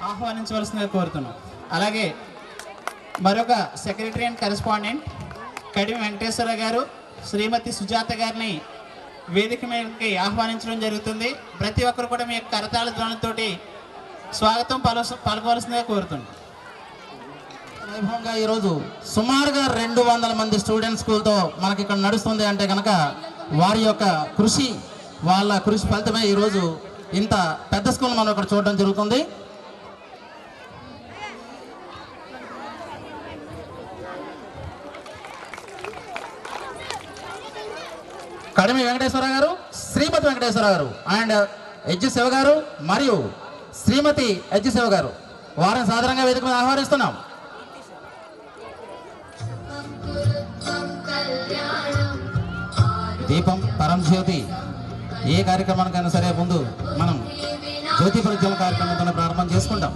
ఆహ్వానించవలసిందిగా కోరుతున్నాం. అలాగే మరొక సెక్రటరీ అండ్ కరెస్పాండెంట్ కడిమి వెంకటేశ్వర గారు, శ్రీమతి సుజాత గారిని వేదిక మీదకి ఆహ్వానించడం జరుగుతుంది. ప్రతి ఒక్కరు కూడా మీ యొక్క కరతాళ ధ్వనులతోటి స్వాగతం పలకవలసిందిగా కోరుతున్నాం. వైభవంగా ఈరోజు సుమారుగా 200 మంది స్టూడెంట్స్ స్కూల్తో మనకి ఇక్కడ నడుస్తుంది అంటే కనుక వారి యొక్క కృషి, వాళ్ళ కృషి ఫలితమే ఈరోజు ఇంత పెద్ద స్కూల్ మనం ఇక్కడ చూడడం జరుగుతుంది. కడిమి వెంకటేశ్వర గారు, శ్రీమతి వెంకటేశ్వర గారు అండ్ హెచ్ శివ గారు మరియు శ్రీమతి హెచ్ శివ గారు వారిని సాధారణంగా వేదిక మీద ఆహ్వానిస్తున్నాం. దీపం పరం జ్యోతి ఏ కార్యక్రమానికైనా సరే ముందు మనం జ్యోతి ప్రజ్వల కార్యక్రమంతో ప్రారంభం చేసుకుంటాం.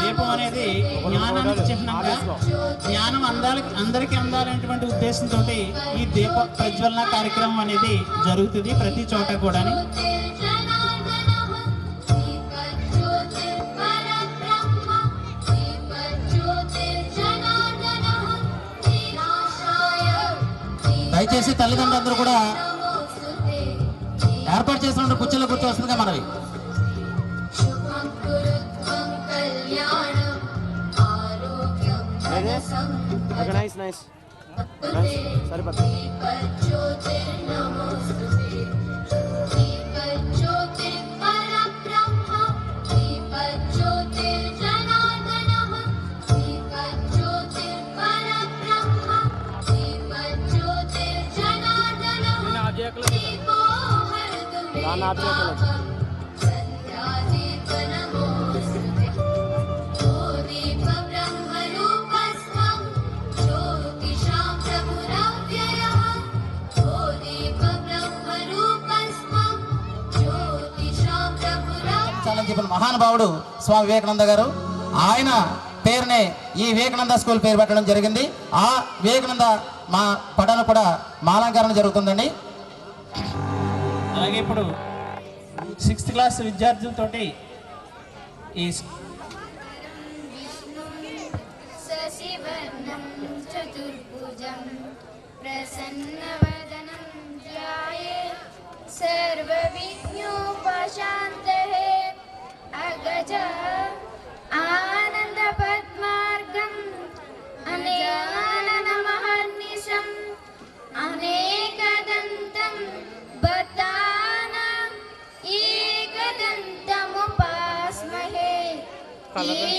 దీపం అనేది జ్ఞానానికి చిహ్నంగా, జ్ఞానం అందరికీ అందాలనేటువంటి ఉద్దేశంతో ఈ దీప ప్రజ్వలన కార్యక్రమం అనేది జరుగుతుంది ప్రతి చోట కూడా. దయచేసి తల్లిదండ్రులందరూ కూడా ఏర్పాటు చేసిన కుర్చీలో కూర్చోవలసిందిగా మనవి. నైస్ నైస్ సరిపోతుంది. చెప్పిన మహానుభావుడు స్వామి వివేకానంద గారు, ఆయన పేరునే ఈ వివేకానంద స్కూల్ పేరు పెట్టడం జరిగింది. ఆ వివేకానంద మా పటాన్ని కూడా మాలంకరణ జరుగుతుందండి. అలాగే ఇప్పుడు 6th క్లాస్ విద్యార్థులతోటి ఈ అగజ ఆనంద పద్మార్గం అనేకానన మహర్నిశం అనేకదంతం బతానాం ఏకదంతముపాస్మహే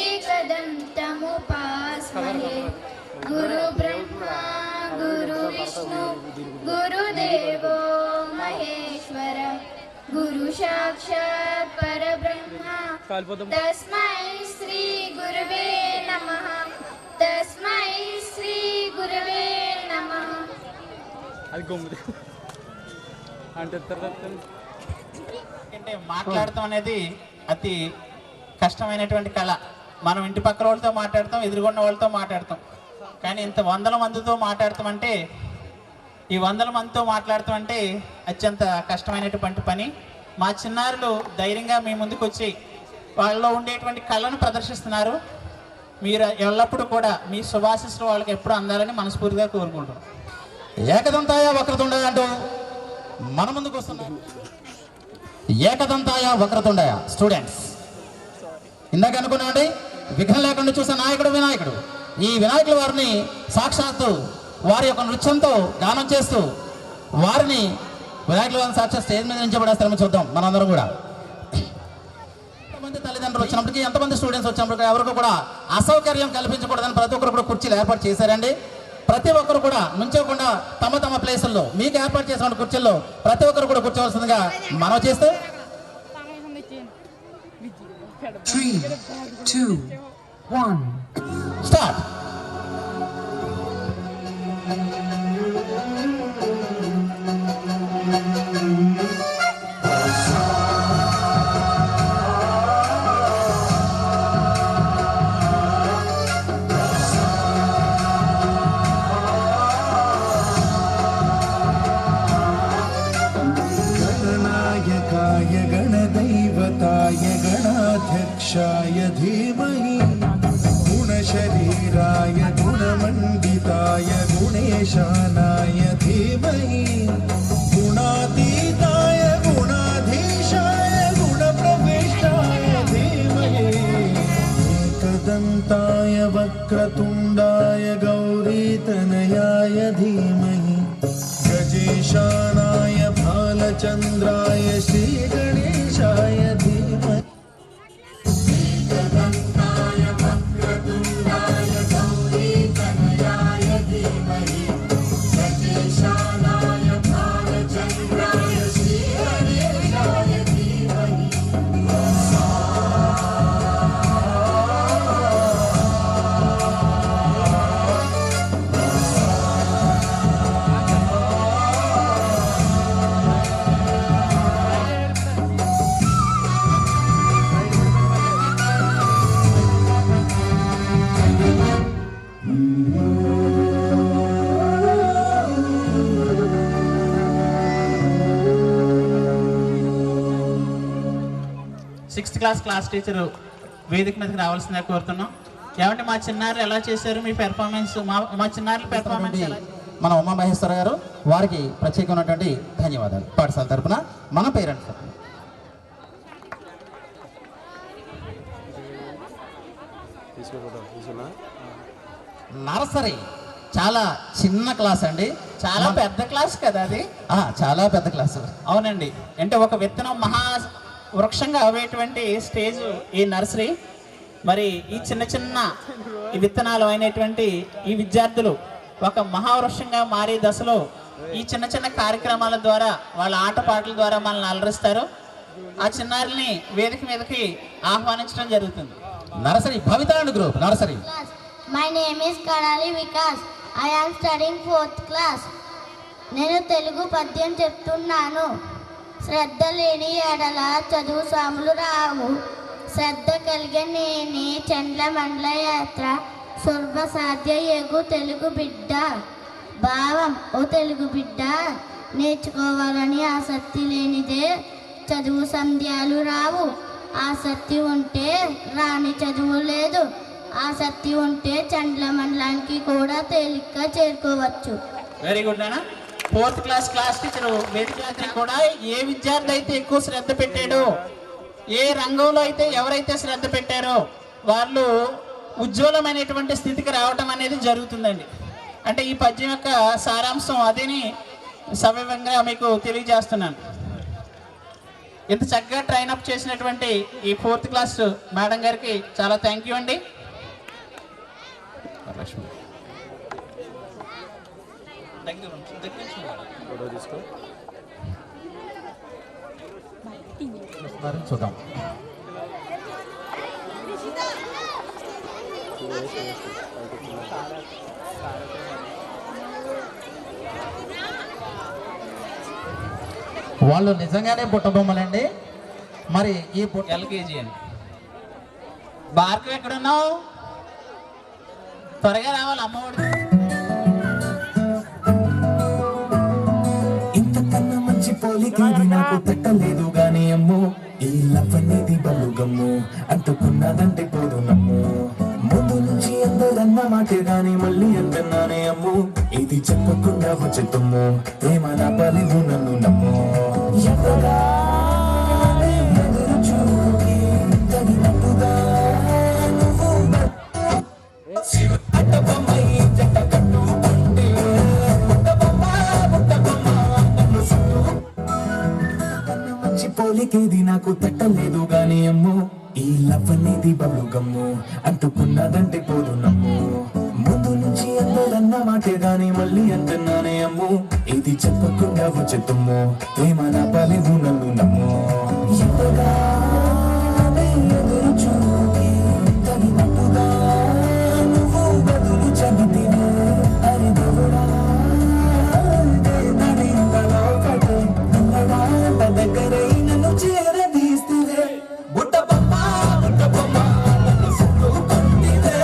ఏకదంతముపాస్మహే. గురు బ్రహ్మా గురు విష్ణు గురుదేవో మహేశ్వర గురు సాక్షాత్ పరబ్రహ్మ తస్మై శ్రీ గురువే నమః. తస్మై శ్రీ గురువే నమః. అంటే మాట్లాడటం అనేది అతి కష్టమైనటువంటి కళ. మనం ఇంటి పక్కన వాళ్ళతో మాట్లాడతాం, ఎదురుగున్న వాళ్ళతో మాట్లాడతాం, కానీ ఇంత 100 మందితో మాట్లాడతాం అంటే, ఈ 100 మందితో మాట్లాడతాం అంటే అత్యంత కష్టమైనటువంటి పని. మా చిన్నారులు ధైర్యంగా మీ ముందుకు వచ్చి వాళ్ళలో ఉండేటువంటి కళను ప్రదర్శిస్తున్నారు. మీరు ఎల్లప్పుడూ కూడా మీ శుభాశీస్సులు వాళ్ళకి ఎప్పుడు అందాలని మనస్ఫూర్తిగా కోరుకుంటున్నాం. ఏకదంతాయ వక్రతుండయ అంటూ మన ముందుకు వస్తున్నారు. ఏకదంతాయ వక్రతుండయ స్టూడెంట్స్, ఇందాక అనుకున్నామండి, విఘ్నం లేకుండా చూసే నాయకుడు వినాయకుడు. ఈ వినాయకుల వారిని సాక్షాత్తు వారి యొక్క నృత్యంతో గానం చేస్తూ వారిని వినాయకుల వారిని సాక్షాత్ స్టేజ్ మీద నిలిచబడేస్తారని చూద్దాం. మనందరం కూడా ఎంతమంది తల్లిదండ్రులు వచ్చినప్పటికీ, ఎంతమంది స్టూడెంట్స్ వచ్చినప్పటికీ ఎవరికి కూడా అసౌకర్యం కల్పించకూడదని ప్రతి ఒక్కరు కూడా కుర్చీలు ఏర్పాటు చేశారండి. ప్రతి ఒక్కరు కూడా నుంచోకుండా తమ తమ ప్లేసుల్లో మీకు ఏర్పాటు చేసిన కుర్చీల్లో ప్రతి ఒక్కరు కూడా కూర్చోవలసిందిగా మనం చేస్తే 3, 2, 1 స్టార్ట్. गणनायकाय गणदैवताय गणा गणाध्यक्षाय धीमहि गुणशरीराय गुणमण्डिताय गुणेशानाय धीमहि गुणातीताय गुणाधीशाय गुणप्रविष्टाय धीमहि एकदन्ताय वक्रतुण्डाय गौरीतनयाय धीमहि गजेशानाय भालचन्द्राय श्रीगणेशाय धीमहि एकदन्ताय वक्रतुण्डाय गौरीतनयाय धीमहि गजेशानाय भालचन्द्राय श्रीगणेशाय धीमहि సిక్స్త్ క్లాస్ టీచర్ వేదిక మీదకి రావాల్సిందే కోరుతున్నాం. ఏమంటే మా చిన్నారులు ఎలా చేశారు, మీ పెర్ఫార్మెన్స్, మా చిన్నారుల పెర్ఫార్మెన్స్ ఎలా? మన ఉమామహేశ్వర గారు వారికి ప్రత్యేకమైనటువంటి ధన్యవాదాలు పాఠశాల తరపున మన పేరెంట్స్. నర్సరీ చాలా చిన్న క్లాస్ అండి, చాలా పెద్ద క్లాస్ కదా అది. చాలా పెద్ద క్లాసు. అవునండి, అంటే ఒక విత్తనం మహా వృక్షంగా అవేటువంటి స్టేజ్ ఈ నర్సరీ. మరి ఈ చిన్న చిన్న ఈ విత్తనాలు అయినటువంటి ఈ విద్యార్థులు ఒక మహావృక్షంగా మారే దశలో ఈ చిన్న చిన్న కార్యక్రమాల ద్వారా వాళ్ళ ఆటపాటల ద్వారా మనల్ని అలరిస్తారు. ఆ చిన్నారుల్ని వేదిక మీదకి ఆహ్వానించడం జరుగుతుంది. నర్సరీ భవితారాయణ group nursery. My name is Kanali Vikas. I am studying 4th class. నేను తెలుగు పద్యం చెప్తున్నాను. శ్రద్ధ లేని ఎడల చదువు సాములు రావు. శ్రద్ధ కలిగనేని చండ్ల మండల యాత్ర సులభ సాధ్య ఎగు తెలుగు బిడ్డ. భావం, ఓ తెలుగు బిడ్డ, నేర్చుకోవాలని ఆసక్తి లేనిదే చదువు సంధ్యాలు రావు. ఆసక్తి ఉంటే రాని చదువు లేదు. ఆసక్తి ఉంటే చండ్ల మండలానికి కూడా తేలిగ్గా చేరుకోవచ్చు. వెరీ గుడ్ నాన్న. 4th క్లాస్ టీచర్ వేదిక కూడా ఏ విద్యార్థి అయితే ఎక్కువ శ్రద్ధ పెట్టాడో, ఏ రంగంలో అయితే ఎవరైతే శ్రద్ధ పెట్టారో వాళ్ళు ఉజ్వలమైనటువంటి స్థితికి రావటం అనేది జరుగుతుందండి. అంటే ఈ పద్యం యొక్క సారాంశం అదేని సవివరంగా మీకు తెలియజేస్తున్నాను. ఇంత చక్కగా ట్రైనప్ చేసినటువంటి ఈ 4th క్లాస్ మేడం గారికి చాలా థ్యాంక్ యూ అండి. చూద్దాం. వాళ్ళు నిజంగానే బుట్ట బొమ్మలండి. మరి ఈ ఎల్కేజీ అని. భార్గవ్ ఎక్కడున్నావు? త్వరగా రావాలి అమ్మఒడి. ఇంతకన్నా మంచి పోలికేది నాకు పెట్టలేదు గానీ అమ్మో, ఈ లవ్ అనేది బలుగమ్ము, అంటుకున్నదంటే పోదు నమ్ము. ముందు నుంచి అందరన్న మాటే గాని మళ్ళీ అంటున్నానే అమ్ము, ఇది చెప్పకుండా వచ్చే తుమ్ము, ప్రేమ నా పలివు నన్ను నమ్ము. ఎదురు చూపుకి తగినట్టుగా నువ్వు అడ్డబొమ్మై జట్ట కట్టుకుంటే మంచి పోలికేది నాకు తట్టలేదు గానీ అమ్మో, ఈ లవ్ అనేది బబ్లు గమ్ము, అంటుకున్నదంటే పోదు నమ్ము. ముందు నుంచి అందరన్న మాటే గాని మళ్ళీ అంటున్నానే అమ్ము, ఇది చెప్పకుండా వచ్చే తుమ్ము, ప్రేమ నా పలివు నన్ను నమ్ము. ఎదురు చూపుకి తగినట్టుగా నువ్వు బదులు చెబితివే, అరి దేవుడా దగ్గరై నన్ను చేరదీస్తే బుట్ట బొమ్మ నన్ను చుట్టుకుంటే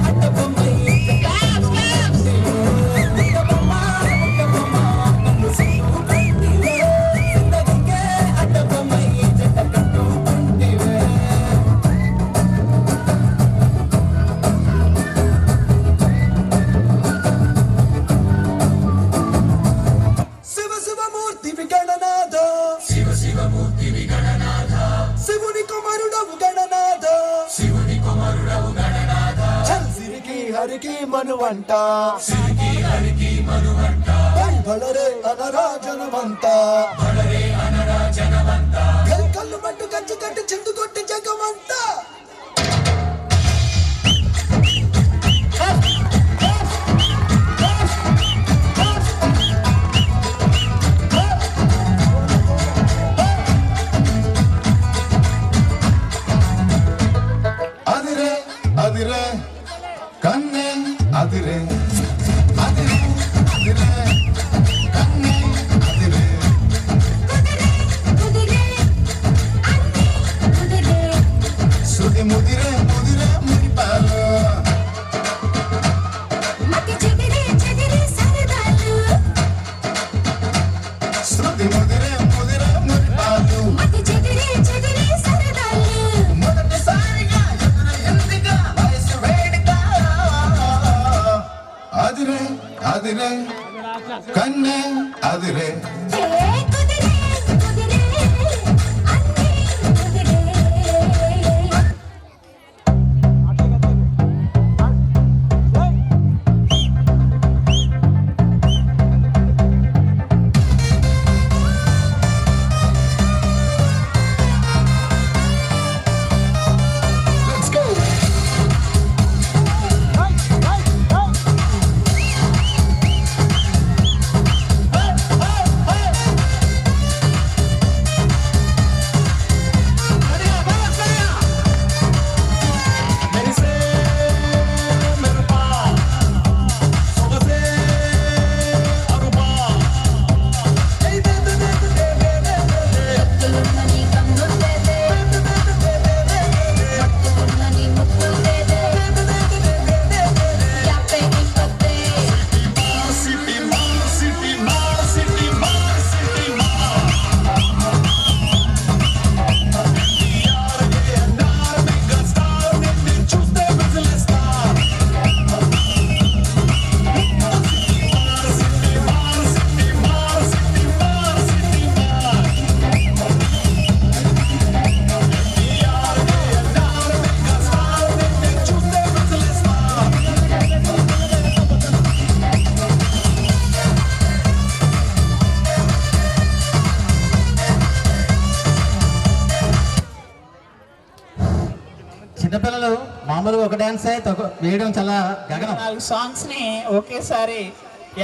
అడ్డ బొమ్మ బుట్ట బొమ్మ నన్ను చుట్టుకుంటే కుమారుడవు గణనాథ శివుని కుమారుడవు గణనాథ సిరికి హరికి మనువంట సిరికి హరికి మనువంట బలరే అనరా జనమంతా బలరే అనరా జనమంతా కల్లు మట్టు కంచు కట్టు చిందు కొట్టి జగమంతా అదిరే అదిరే కన్నే అదిరే అదిరే అదిరే కన్నే అదిరే శృతి ముదిరే ముదిరే మురిపాలు శృతి ముదిరే ముదిరే మురిపాలు మొదటిసారిగా ఎదురయ్యిందిగా వయసు వేడిగా అదిరే అదిరే కన్నే అదిరే చిన్నపిల్లలు మామూలుగా ఒక డాన్స్ వేయడం చాలా గగనం. 4 సాంగ్స్ ని ఒకేసారి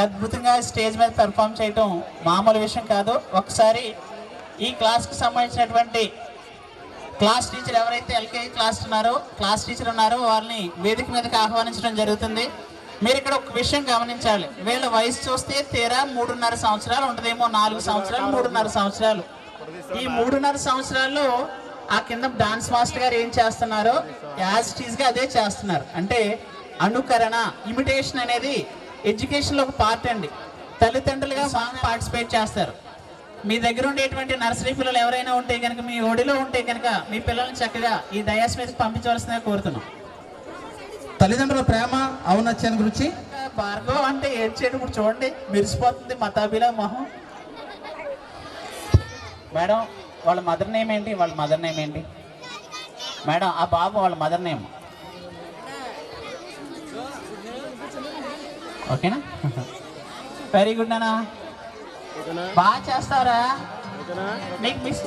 అద్భుతంగా స్టేజ్ మీద పెర్ఫామ్ చేయడం మామూలు విషయం కాదు. ఒకసారి ఈ క్లాస్కి సంబంధించినటువంటి క్లాస్ టీచర్ ఎవరైతే ఎల్కేజీ క్లాస్ టీచర్ ఉన్నారో వాళ్ళని వేదిక మీదకి ఆహ్వానించడం జరుగుతుంది. మీరు ఇక్కడ ఒక విషయం గమనించాలి. వీళ్ళ వయసు చూస్తే తీరా 3.5 సంవత్సరాలు ఉంటుందేమో, 4 సంవత్సరాలు 3.5 సంవత్సరాలు. ఈ 3.5 సంవత్సరాల్లో ఆ కింద డాన్స్ మాస్టర్ గారు ఏం చేస్తున్నారో యాజ్ టీజ్ గా అదే చేస్తున్నారు. అంటే అనుకరణ, ఇమిటేషన్ అనేది ఎడ్యుకేషన్ లో ఒక పార్ట్ అండి. తల్లిదండ్రులుగా పార్టిసిపేట్ చేస్తారు. మీ దగ్గర ఉండేటువంటి నర్సరీ పిల్లలు ఎవరైనా ఉంటే కనుక, మీ ఒడిలో ఉంటే కనుక మీ పిల్లల్ని చక్కగా ఈ డయాస్ మీదకి పంపించవలసిందిగా కోరుతున్నాం. తల్లిదండ్రుల ప్రేమ ఔన్నత్యాన్ని గురించి భార్గవ్ అంటే ఏడ్చేటప్పుడు చూడండి మెరిసిపోతుంది మతాబిలా మొహం. మేడం వాళ్ళ మదర్ నేమ్ ఏంటి? మేడం ఆ బాబు వాళ్ళ మదర్ నేమ్ ఓకేనా? వెరీ గుడ్ నానా, బాగా చేస్తారా? నీకు మిస్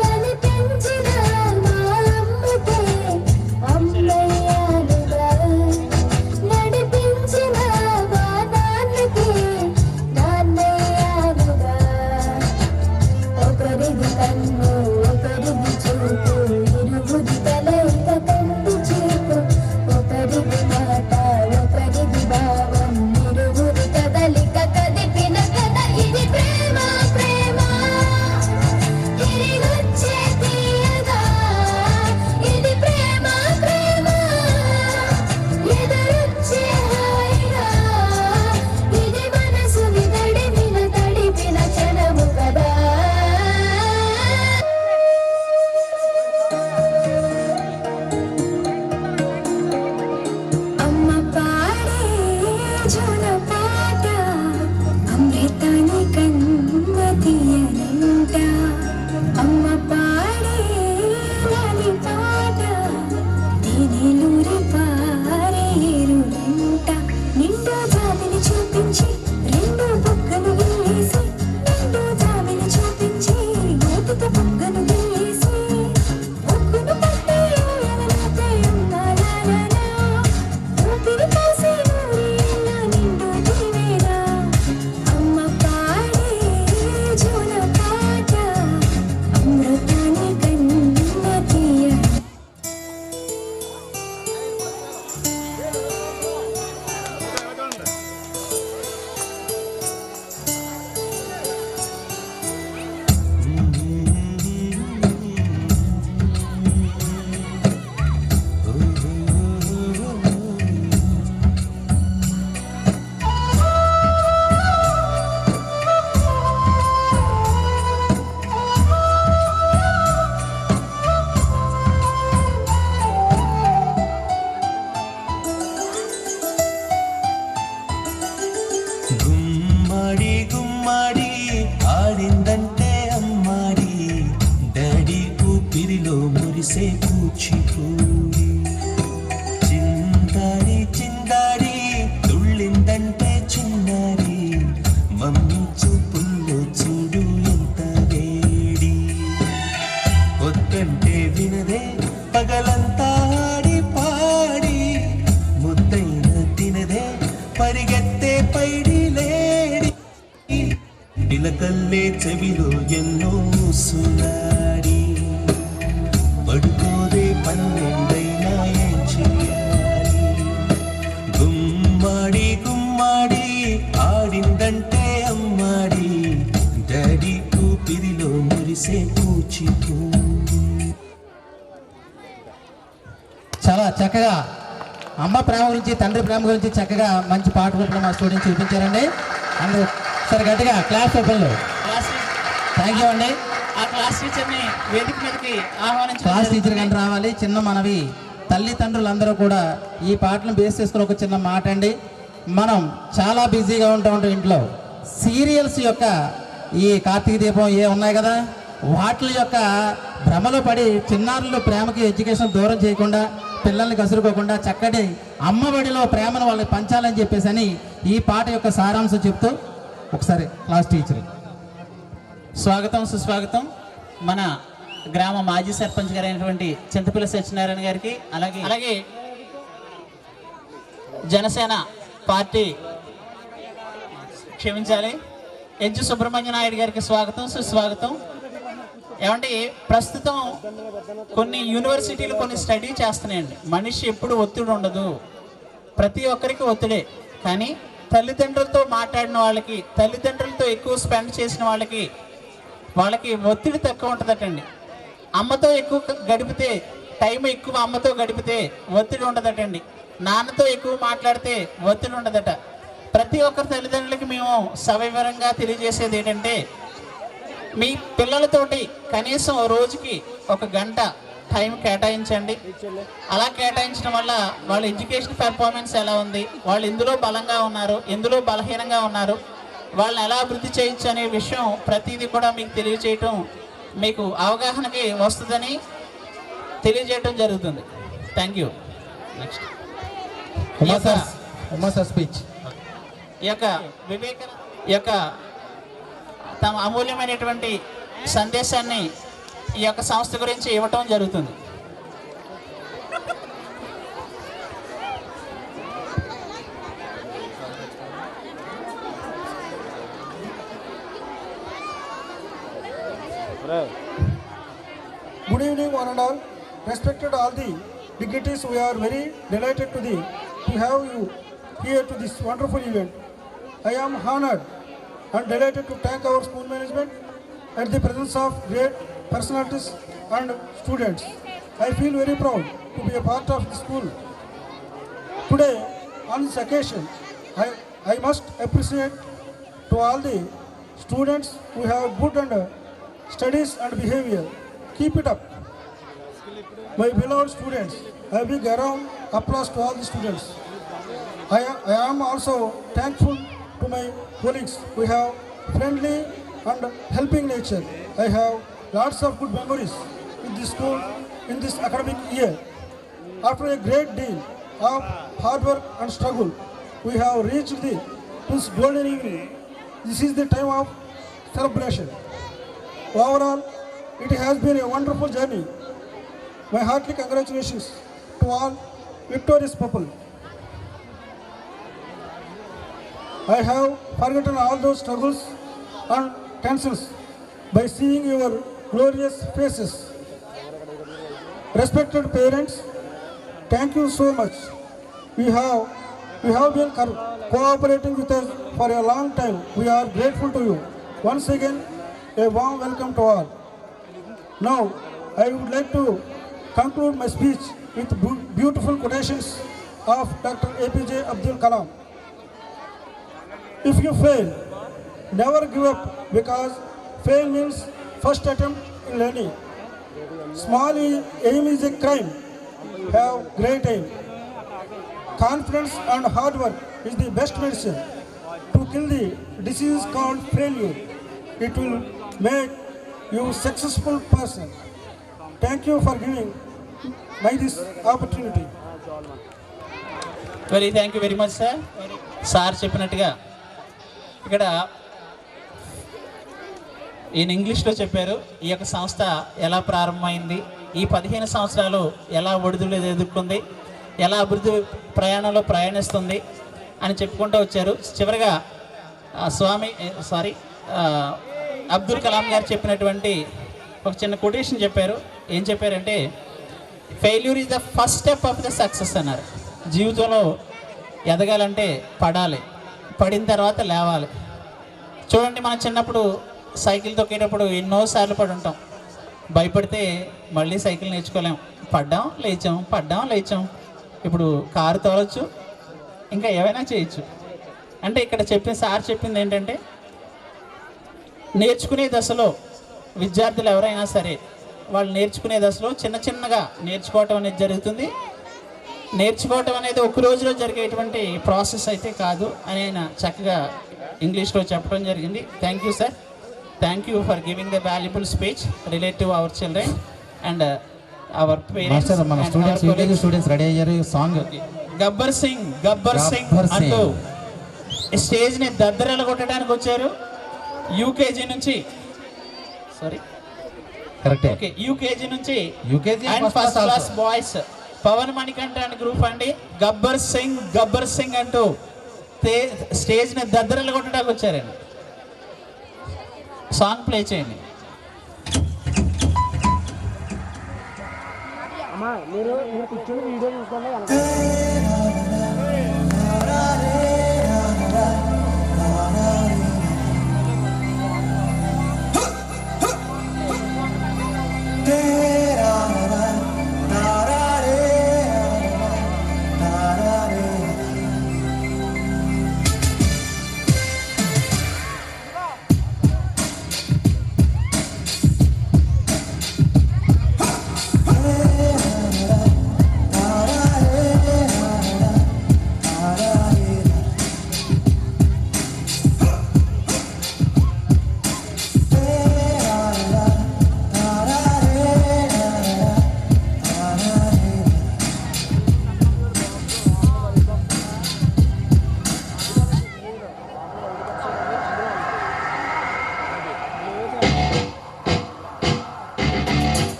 కనిపించిన చిలకల్లే చెవిలో ఎన్నో సునాడి పడుకోదే పన్నెండైనా ఏం చెయ్యాలి గుమ్మాడి గుమ్మాడి ఆడిందంటే అమ్మాడి డాడీ ఊపిరిలో మురిసే కూచిపూడి. చాలా చక్కగా అమ్మ ప్రేమ గురించి తండ్రి ప్రేమ గురించి చక్కగా మంచి పాట రూపంలో మా స్టూడెంట్స్ చూపించారండి. అందరూ సరే గట్టిగా క్లాస్ ఓపెన్లో థ్యాంక్ యూ అండి. ఆ క్లాస్ టీచర్ని వేదిక మీదకి క్లాస్ టీచర్ కానీ రావాలి. చిన్న మనవి, తల్లిదండ్రులందరూ కూడా ఈ పాటను బేస్ చేసుకుని ఒక చిన్న మాట అండి. మనం చాలా బిజీగా ఉంటాం ఇంట్లో. సీరియల్స్ యొక్క ఈ కార్తీక దీపం ఉన్నాయి కదా, వాటి యొక్క భ్రమలో పడి చిన్నారులు ప్రేమకి ఎడ్యుకేషన్ దూరం చేయకుండా, పిల్లల్ని కసురుకోకుండా చక్కటి అమ్మఒడిలో ప్రేమను వాళ్ళకి పంచాలని చెప్పేసి అని ఈ పాట యొక్క సారాంశం చెప్తూ ఒకసారి క్లాస్ టీచర్. స్వాగతం సుస్వాగతం మన గ్రామ మాజీ సర్పంచ్ గారైనటువంటి చింతపల్లి సత్యనారాయణ గారికి, అలాగే జనసేన పార్టీ క్షమించాలి ఎజ్జు సుబ్రహ్మణ్య నాయుడు గారికి స్వాగతం సుస్వాగతం. ఏమంటే ప్రస్తుతం కొన్ని యూనివర్సిటీలు కొన్ని స్టడీ చేస్తున్నాయండి. మనిషి ఎప్పుడు ఒత్తిడి ఉండదు, ప్రతి ఒక్కరికి ఒత్తిడే. కానీ తల్లిదండ్రులతో మాట్లాడిన వాళ్ళకి, తల్లిదండ్రులతో ఎక్కువ స్పెండ్ చేసిన వాళ్ళకి ఒత్తిడి తక్కువ ఉంటుందటండి. అమ్మతో ఎక్కువ గడిపితే, టైం ఎక్కువ అమ్మతో గడిపితే ఒత్తిడి ఉండదటండి. నాన్నతో ఎక్కువ మాట్లాడితే ఒత్తిడి ఉండదట. ప్రతి ఒక్కరి తల్లిదండ్రులకి మేము సవివరంగా తెలియజేసేది ఏంటంటే, మీ పిల్లలతోటి కనీసం రోజుకి 1 గంట టైం కేటాయించండి. అలా కేటాయించడం వల్ల వాళ్ళ ఎడ్యుకేషన్ పెర్ఫార్మెన్స్ ఎలా ఉంది, వాళ్ళు ఎందులో బలంగా ఉన్నారు, ఎందులో బలహీనంగా ఉన్నారు, వాళ్ళని ఎలా అభివృద్ధి చేయొచ్చు అనే విషయం ప్రతిదీ కూడా మీకు తెలియజేయటం, మీకు అవగాహనకి వస్తుందని తెలియజేయటం జరుగుతుంది. Thank you. నెక్స్ట్ స్పీచ్ ఈ యొక్క తమ అమూల్యమైనటువంటి సందేశాన్ని ఈ యొక్క సంస్థ గురించి ఇవ్వటం జరుగుతుంది. Good evening, one and all. Respected all the dignitaries, we are very delighted to have you here to this wonderful event. I am honored and delighted to thank our school management and the presence of great personalities and students. I feel very proud to be a part of the school. Today, on this occasion, I must appreciate to all the students who have good and studies and behavior. Keep it up. My beloved students, a big round applause to all the students. I am also thankful to my colleagues. We have friendly and helping nature. I have lots of good memories with this school in this academic year. After a great deal of hard work and struggle, we have reached this golden evening. This is the time of celebration. Overall, it has been a wonderful journey. My hearty congratulations to all victorious people. I have forgotten all those struggles and tensions by seeing your glorious faces. Respected parents, thank you so much. You have been cooperating with us for a long time. We are grateful to you. Once again, a warm welcome to all. Now, I would like to conclude my speech with beautiful quotations of Dr. APJ Abdul Kalam. If you fail, never give up, because fail means first attempt in learning. Small aim is a crime. Have great aim. Confidence and hard work is the best medicine to kill the disease called failure. It will make you successful person. Thank you for giving me this opportunity. Thank you very much, sir. Sir చెప్పినట్టుగా ఇక్కడ ఈయన ఇంగ్లీష్లో చెప్పారు. ఈ యొక్క సంస్థ ఎలా ప్రారంభమైంది, ఈ 15 సంవత్సరాలు ఎలా ఒడిదులు ఎదుర్కొంది, ఎలా అభివృద్ధి ప్రయాణంలో ప్రయాణిస్తుంది అని చెప్పుకుంటూ వచ్చారు. చివరిగా అబ్దుల్ కలాం గారు చెప్పినటువంటి ఒక చిన్న కొటేషన్ చెప్పారు. ఏం చెప్పారంటే, failure is the first step of the success అన్నారు. జీవితంలో ఎదగాలంటే పడాలి, పడిన తర్వాత లేవాలి. చూడండి, మనం చిన్నప్పుడు సైకిల్ తొక్కేటప్పుడు ఎన్నోసార్లు పడి ఉంటాం. భయపడితే మళ్ళీ సైకిల్ నేర్చుకోలేం. పడ్డాం లేచాం, పడ్డాం లేచాం. ఇప్పుడు కారు తోలచ్చు, ఇంకా ఏమైనా చేయొచ్చు. అంటే ఇక్కడ సార్ చెప్పింది ఏంటంటే, నేర్చుకునే దశలో విద్యార్థులు ఎవరైనా సరే వాళ్ళు నేర్చుకునే దశలో చిన్న చిన్నగా నేర్చుకోవటం అనేది జరుగుతుంది. నేర్చుకోవటం అనేది ఒక రోజులో జరిగేటువంటి ప్రాసెస్ అయితే కాదు అని ఆయన చక్కగా ఇంగ్లీష్లో చెప్పడం జరిగింది. Thank you sir, thank you for giving the valuable speech relative our children and our parents. మన స్టూడెంట్స్ రెడీ అయ్యారు. సాంగ్ గబ్బర్ సింగ్ అంటూ స్టేజ్ని దద్దరలు కొట్టడానికి వచ్చారు. యూకేజీ నుంచి యూకేజీ నుంచి and first class boys Pavan Manikanta and group అండి. గబ్బర్ సింగ్ అంటూ స్టేజ్ని దద్దరలు కొట్టడానికి వచ్చారండి. సాంగ్ ప్లే చేయండి. అమ్మా మీరు కూర్చొని వీడియో చూసుకోండి.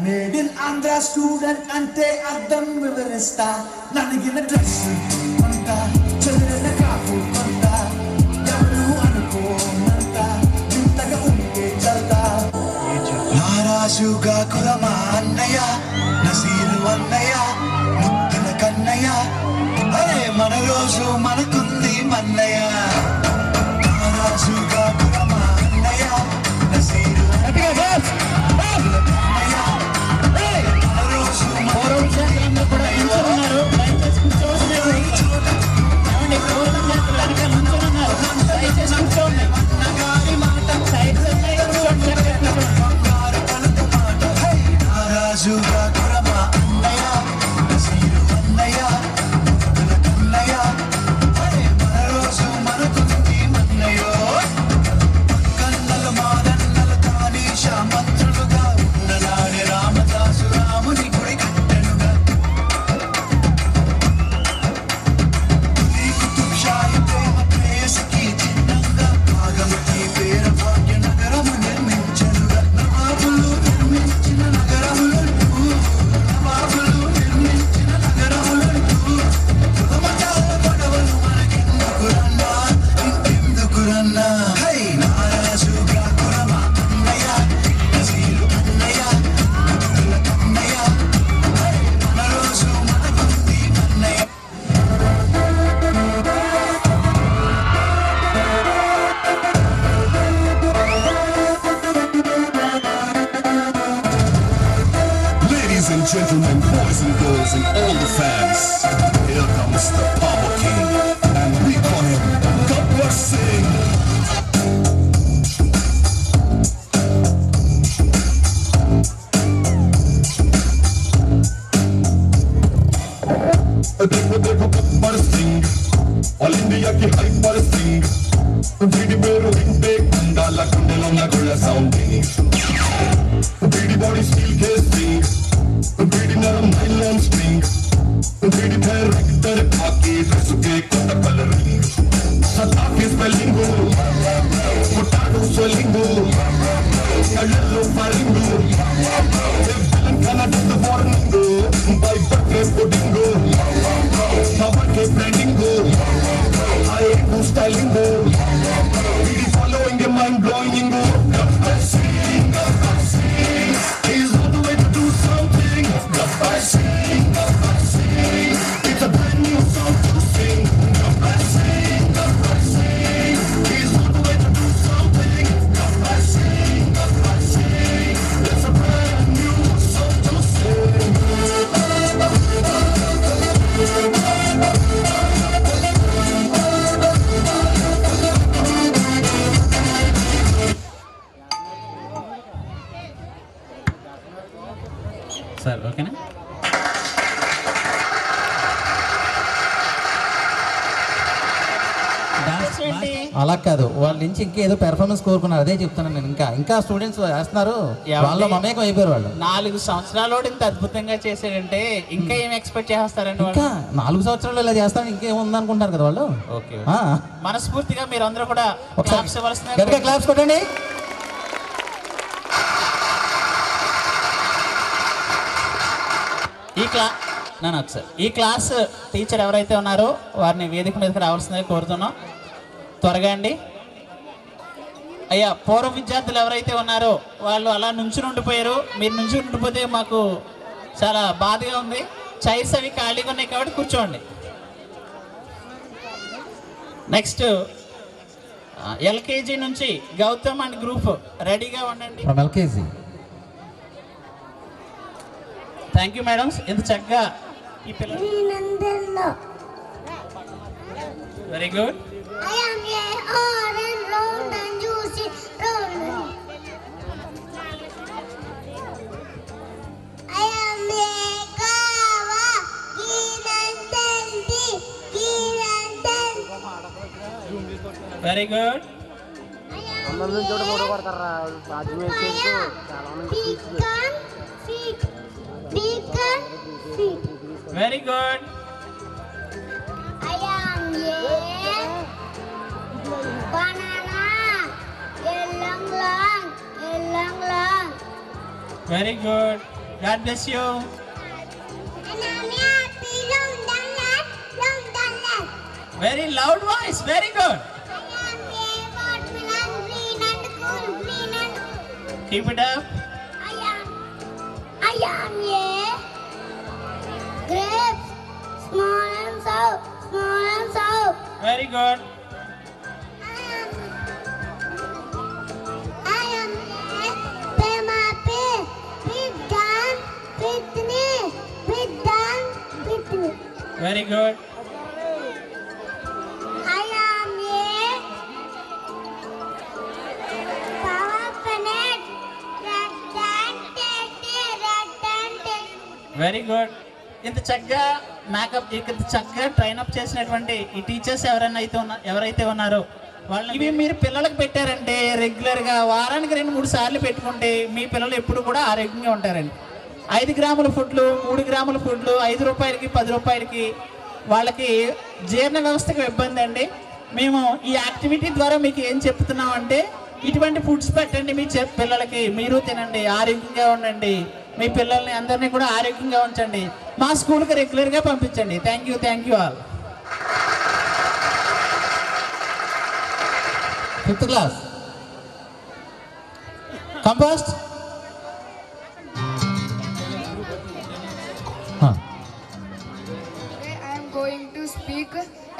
మేడ్ ఇన్ ఆంధ్ర స్టూడెంట్ అంటే అర్థం వివరిస్తా. నలిగిన డ్రెస్ కొంత, చెదిరిన కాపు కొంత, ఎవరు అనుకోనంత, ఇంతగా ఉంటే చల్తా. నారాజుగా కురమా అన్నయ్య, నసీరు అన్నయ్య, ముద్దుల కన్నయ్య, అరే మన రోజు మనకుంది మన్నయ్య. నారాజుగా కురమా అన్నయ్య, Naseer gentlemen, boys and girls, and all the fans, here comes the Power King, and we call him Gabbar Singh. Gabbar Singh All India ki hyper sing. Didi beru inte kundala kundelo na gulla sounding. Didi body steel casing. Didi naram nylon string. Didi hair rector khaki dress ke kotta coloring. Sata ki spelling go. Potato swelling go. Yellow firing go. Kana just warning go. By butter pudding go. Power ke branding go. I ain't no styling go. Really following a mind blowing go. Sing, is not the way to do something. Sing, it's a brand new song to sing. Sing, is not the way to do something. Sing, it's a brand new song to sing. Sir ఓకేనా? అలా కాదు, వాళ్ళ నుంచి ఇంకేదో performance కోరుకున్నారు, అదే చెప్తున్నాను నేను. ఇంకా స్టూడెంట్స్ వేస్తున్నారు, వాళ్ళు మమేకం అయిపోయారు. వాళ్ళు 4 సంవత్సరాలు ఇంత అద్భుతంగా చేశాడంటే ఇంకా ఏం ఎక్స్పెక్ట్ చేస్తారండి? ఇంకా 4 సంవత్సరాలు ఇలా చేస్తాం, ఇంకేముంది అనుకుంటారు కదా వాళ్ళు. ఓకే, మనస్ఫూర్తిగా మీరు అందరూ కూడా గట్టిగా క్లాప్స్ కొట్టండి. ఈ క్లాస్ టీచర్ ఎవరైతే ఉన్నారో వారిని వేదిక మీదకి రావాల్సిందిగా కోరుతున్నాం. త్వరగా అండి. అయ్యా, పూర్వ విద్యార్థులు ఎవరైతే ఉన్నారో వాళ్ళు అలా నుంచుని ఉండిపోయారు. మీరు నుంచుని ఉండిపోతే మాకు చాలా బాధగా ఉంది. చైర్స్ అవి ఖాళీగా ఉన్నాయి కాబట్టి కూర్చోండి. నెక్స్ట్ ఎల్కేజీ నుంచి గౌతమ్ అండ్ గ్రూప్ రెడీగా ఉండండి. ఎల్కేజీ. థ్యాంక్ యూ మేడమ్స్, ఇంత చక్కగా ఈ పిల్లలు. Very good. Very good. Very good. I am a banana. Long. Very good. God bless you. And I'm happy. Long done. Very loud voice. Very good. I am a watermelon. Green and cool. Keep it up. I am a grapes, small and sour. Very good. I am a tomato, with me. Very good. I am a power planet, red and very good. ఇంత చక్కగా makeup, ఇంత చక్కగా train up చేసినటువంటి ఈ teachers ఎవరైతే ఉన్నారో వాళ్ళు ఇవి మీరు పిల్లలకు పెట్టారంటే రెగ్యులర్గా వారానికి 2-3 సార్లు పెట్టుకుంటే మీ పిల్లలు ఎప్పుడు కూడా ఆరోగ్యంగా ఉంటారండి. 5 గ్రాముల ఫుడ్లు, 3 గ్రాముల ఫుడ్లు 5 రూపాయలకి 10 రూపాయలకి వాళ్ళకి జీర్ణ వ్యవస్థకు ఇబ్బంది అండి. మేము ఈ యాక్టివిటీ ద్వారా మీకు ఏం చెప్తున్నామంటే ఇటువంటి ఫుడ్స్ పెట్టండి మీ పిల్లలకి, మీరు తినండి, ఆరోగ్యంగా ఉండండి, మీ పిల్లల్ని అందరినీ కూడా ఆరోగ్యంగా ఉంచండి, మా స్కూల్కి రెగ్యులర్గా పంపించండి. Thank you all. 5th class. Compost. Today I am going to speak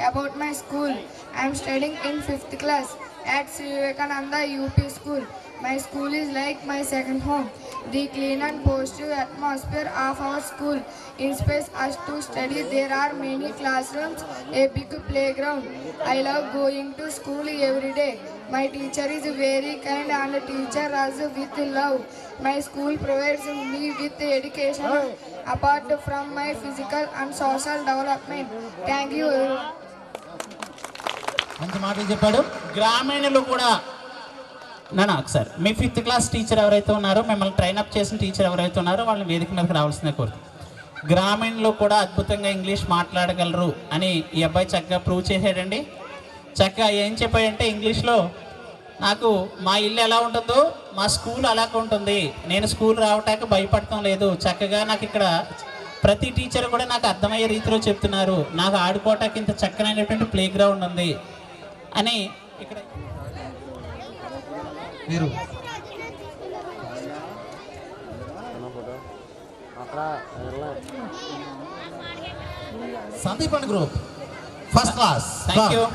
about my school. I am studying in 5th class at Sri Vivekananda UP School. My school is like my second home. The clean and positive atmosphere of our school inspires us to study. There are many classrooms, a big playground. I love going to school every day. My teacher is very kind and teaches us with love. My school provides me with education apart from my physical and social development. Thank you. మంచి మాటలు చెప్పాడు. గ్రామీణులు కూడా ఒకసారి మీ 5th class teacher ఎవరైతే ఉన్నారో, మిమ్మల్ని ట్రైనప్ చేసిన teacher ఎవరైతే ఉన్నారో వాళ్ళని వేదిక మీదకి రావాల్సిందే కోరుతుంది. గ్రామీణులు కూడా అద్భుతంగా ఇంగ్లీష్ మాట్లాడగలరు అని ఈ అబ్బాయి చక్కగా ప్రూవ్ చేశాడండి. చక్కగా ఏం చెప్పాడంటే ఇంగ్లీష్లో, నాకు మా ఇల్లు ఎలా ఉంటుందో మా స్కూల్ అలాగే ఉంటుంది, నేను స్కూల్ రావటానికి భయపడటం లేదు, చక్కగా నాకు ఇక్కడ ప్రతి టీచర్ కూడా నాకు అర్థమయ్యే రీతిలో చెప్తున్నారు, నాకు ఆడుకోవటానికి ఇంత చక్కనైనటువంటి ప్లే గ్రౌండ్ ఉంది అని ఇక్కడ మీరు Sandeep and group first class. Thank you.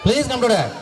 Please come to dad.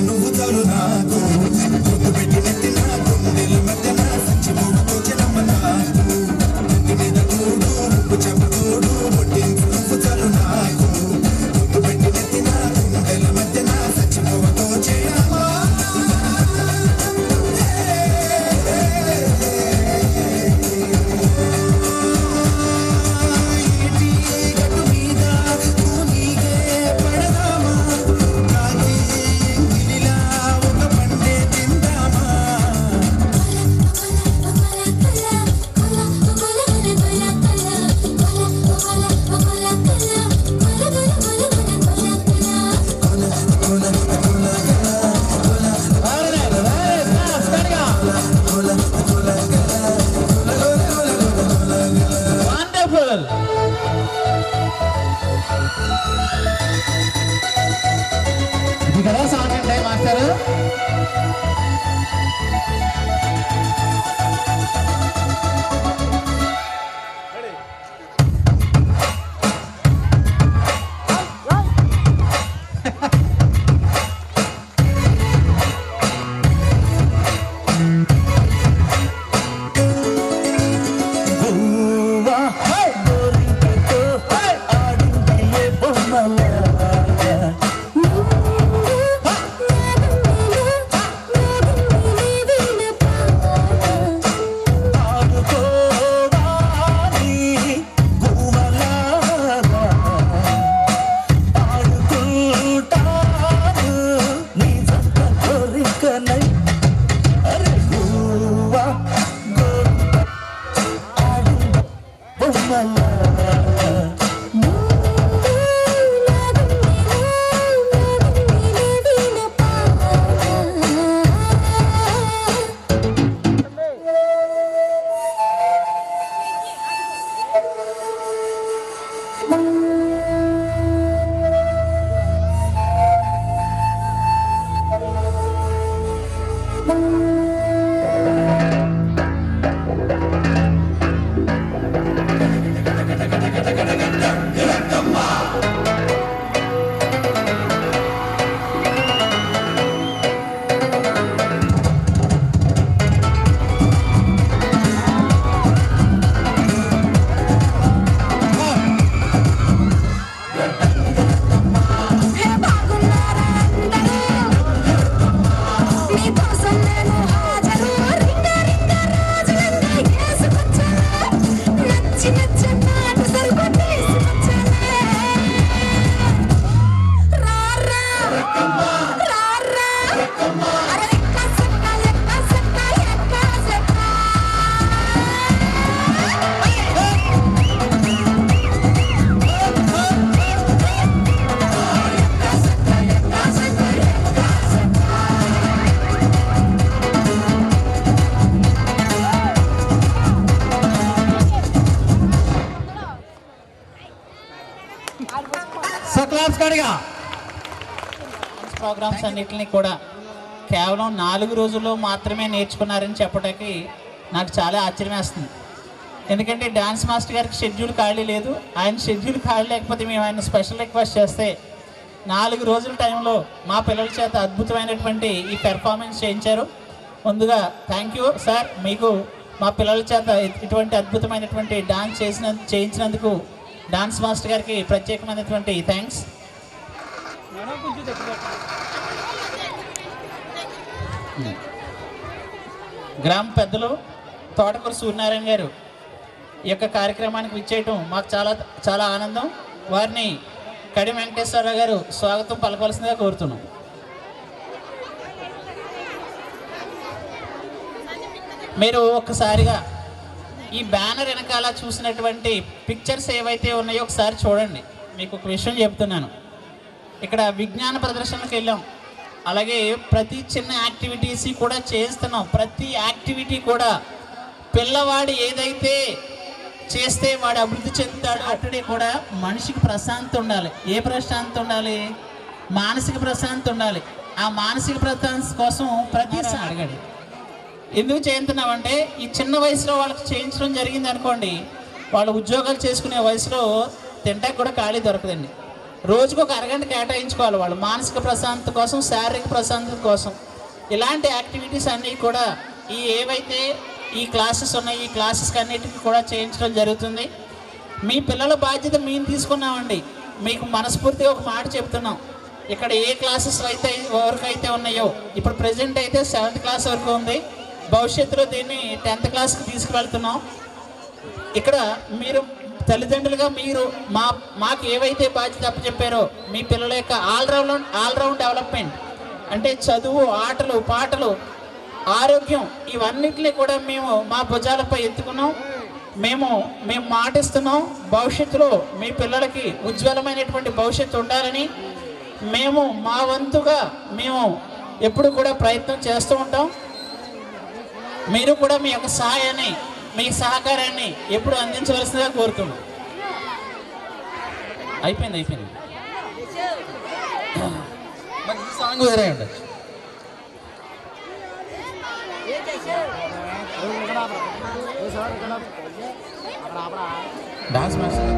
నువ్వు చాలు నాకు గుర్తు పెట్టి నెత్తి నా గుండెల మధ్యన సంచి మూడుతో చెలమ్మ నాకు నెత్తి మీద కూడు ఉప్పు చెప్పతోడు వడ్డించు నువ్వు చాలు నాకు గుర్తు పెట్టి నెత్తి నా గుండెల మధ్యన సంచి మూడుతో చెలమ్మ. గట్టు మీద నీకే పడదామా ఇది కదా సాంగ్ అంటే మాస్టర్. ప్రోగ్రామ్స్ అన్నిటిని కూడా కేవలం 4 రోజుల్లో మాత్రమే నేర్చుకున్నారని చెప్పడానికి నాకు చాలా ఆశ్చర్యం వేస్తుంది. ఎందుకంటే డాన్స్ మాస్టర్ గారికి షెడ్యూల్ ఖాళీ లేదు. ఆయన షెడ్యూల్ ఖాళీ లేకపోతే మేము ఆయన స్పెషల్ రిక్వెస్ట్ చేస్తే 4 రోజుల టైంలో మా పిల్లల చేత అద్భుతమైనటువంటి ఈ పెర్ఫార్మెన్స్ చేయించారు. ముందుగా థ్యాంక్ యూ సార్, మీకు మా పిల్లల చేత ఇటువంటి అద్భుతమైనటువంటి డాన్స్ చేయించినందుకు డాన్స్ మాస్టర్ గారికి ప్రత్యేకమైనటువంటి థ్యాంక్స్. గ్రామ పెద్దలు తోటకూరు సూర్యనారాయణ గారు ఈ యొక్క కార్యక్రమానికి విచ్చేయటం మాకు చాలా చాలా ఆనందం. వారిని కడి వెంకటేశ్వరరావు గారు స్వాగతం పలకవలసిందిగా కోరుతున్నాం. మీరు ఒక్కసారిగా ఈ బ్యానర్ వెనకాల చూసినటువంటి పిక్చర్స్ ఏవైతే ఉన్నాయో ఒకసారి చూడండి. మీకు ఒక విషయం చెప్తున్నాను. ఇక్కడ విజ్ఞాన ప్రదర్శనకు వెళ్ళాం, అలాగే ప్రతి చిన్న యాక్టివిటీస్ కూడా చేస్తున్నాం. ప్రతి యాక్టివిటీ కూడా పిల్లవాడు ఏదైతే చేస్తే వాడు అభివృద్ధి చెందుతాడు. అక్కడే కూడా మనిషికి ప్రశాంతత ఉండాలి. ఏ ప్రశాంతత ఉండాలి? మానసిక ప్రశాంతత ఉండాలి. ఆ మానసిక ప్రశాంతత కోసం ప్రతిసారి అడగండి. ఎందుకు చేస్తున్నామంటే ఈ చిన్న వయసులో వాళ్ళకి చేయించడం జరిగింది అనుకోండి, వాళ్ళు ఉద్యోగాలు చేసుకునే వయసులో తింటానికి కూడా ఖాళీ దొరకదండి. రోజుకు ఒక అరగంట కేటాయించుకోవాలి వాళ్ళు మానసిక ప్రశాంతత కోసం, శారీరక ప్రశాంతత కోసం. ఇలాంటి యాక్టివిటీస్ అన్నీ కూడా ఏవైతే ఈ క్లాసెస్ ఉన్నాయి, ఈ క్లాసెస్కి అన్నిటికీ కూడా చేయించడం జరుగుతుంది. మీ పిల్లల బాధ్యత మేము తీసుకున్నామండి. మీకు మనస్ఫూర్తిగా ఒక మాట చెప్తున్నాం. ఇక్కడ ఏ క్లాసెస్ అయితే వరకు అయితే ఉన్నాయో, ఇప్పుడు ప్రజెంట్ అయితే 7th క్లాస్ వరకు ఉంది. భవిష్యత్తులో దీన్ని 10th క్లాస్కి తీసుకువెళ్తున్నాం. ఇక్కడ మీరు తల్లిదండ్రులుగా మీరు మాకు ఏవైతే బాధ్యత అప్పచెప్పారో మీ పిల్లల యొక్క ఆల్రౌండ్ డెవలప్మెంట్ అంటే చదువు, ఆటలు, పాటలు, ఆరోగ్యం, ఇవన్నిటిని కూడా మేము మా భుజాలపై ఎత్తుకున్నాం. మేము మాటిస్తున్నాం, భవిష్యత్తులో మీ పిల్లలకి ఉజ్వలమైనటువంటి భవిష్యత్తు ఉండాలని మేము మా వంతుగా మేము ఎప్పుడు కూడా ప్రయత్నం చేస్తూ ఉంటాం. మీరు కూడా మీ యొక్క సహాయాన్ని, మీ సహకారాన్ని ఎప్పుడు అందించవలసిందిగా కోరుతున్నాం. అయిపోయింది మరి ఈ సాంగ్ వేరే ఉండొచ్చు. Dance master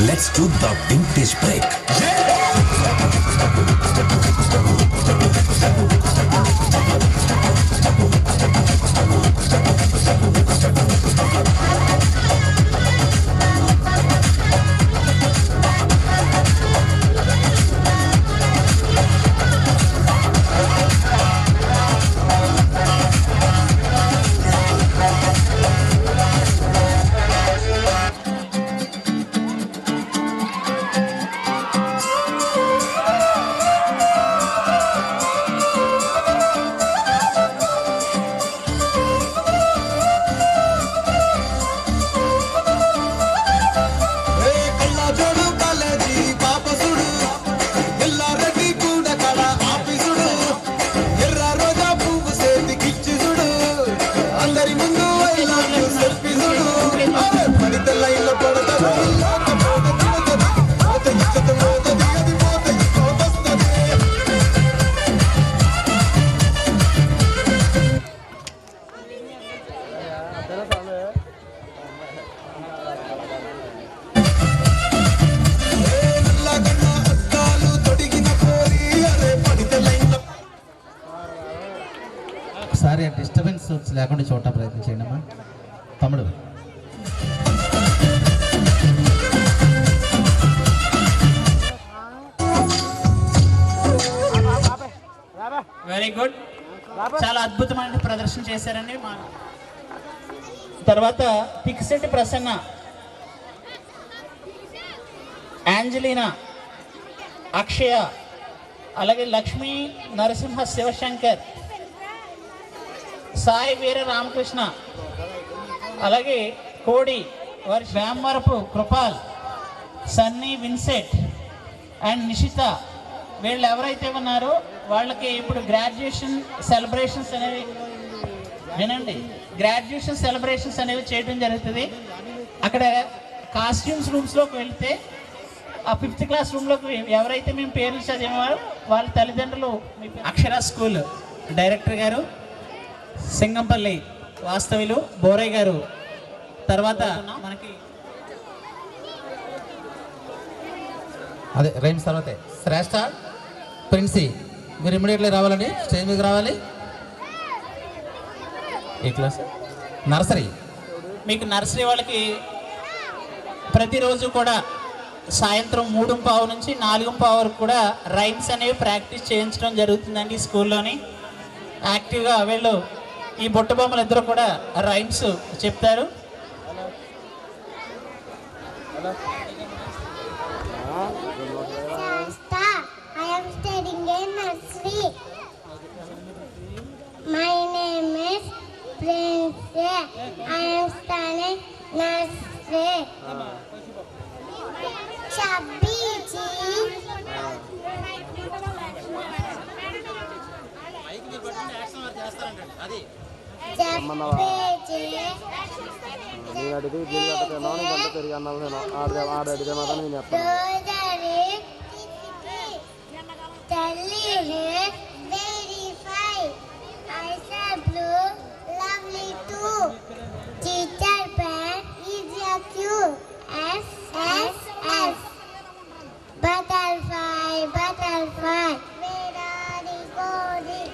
Let's do the vintage break. Disturbance లేకుండా చూడటం ప్రయత్నం చేయండి అమ్మా. తమ్ముడు వెరీ గుడ్, చాలా అద్భుతమైన ప్రదర్శన చేశారండి. మా తర్వాత పిక్సెట్టి ప్రసన్న, యాంజలీనా, అక్షయ, అలాగే లక్ష్మీ నరసింహ శివశంకర్, సాయి వీర రామకృష్ణ, అలాగే కోడి వేమవరపు కృపాల్, సన్నీ విన్సెంట్ అండ్ నిషిత, వీళ్ళు ఎవరైతే ఉన్నారో వాళ్ళకి ఇప్పుడు గ్రాడ్యుయేషన్ సెలబ్రేషన్స్ అనేవి వినండి, గ్రాడ్యుయేషన్ సెలబ్రేషన్స్ అనేవి చేయడం జరుగుతుంది. అక్కడ కాస్ట్యూమ్స్ రూమ్స్లోకి వెళ్తే ఆ 5th క్లాస్ రూమ్లోకి ఎవరైతే మేము పేర్లు చదివేవారో వాళ్ళ తల్లిదండ్రులు అక్షర స్కూల్ డైరెక్టర్ గారు సింగంపల్లి వాస్తవ్యులు బోరయ్య గారు, తర్వాత మనకి అదే రైమ్స్ తర్వాతే శ్రేష్ఠ ప్రిన్సీ, మీరు ఇమ్మీడియట్లీ రావాలండి, స్టేజ్ మీదకి రావాలి. ఏ క్లాస్? నర్సరీ. మీకు నర్సరీ వాళ్ళకి ప్రతిరోజు కూడా సాయంత్రం 3:15 నుంచి 4:15 వరకు కూడా రైమ్స్ అనేవి ప్రాక్టీస్ చేయించడం జరుగుతుందండి ఈ స్కూల్లోని. యాక్టివ్గా వీళ్ళు ఈ బుట్ట బొమ్మలు ఇద్దరు కూడా రైమ్స్ చెప్తారు. I am studying in nursery. My name is Prince. I am studying nursery. Chubby ji. Very fine. Eyes are blue, lovely too. Teacher pen is a cute. S S S. Butterfly, butterfly. Where are you going?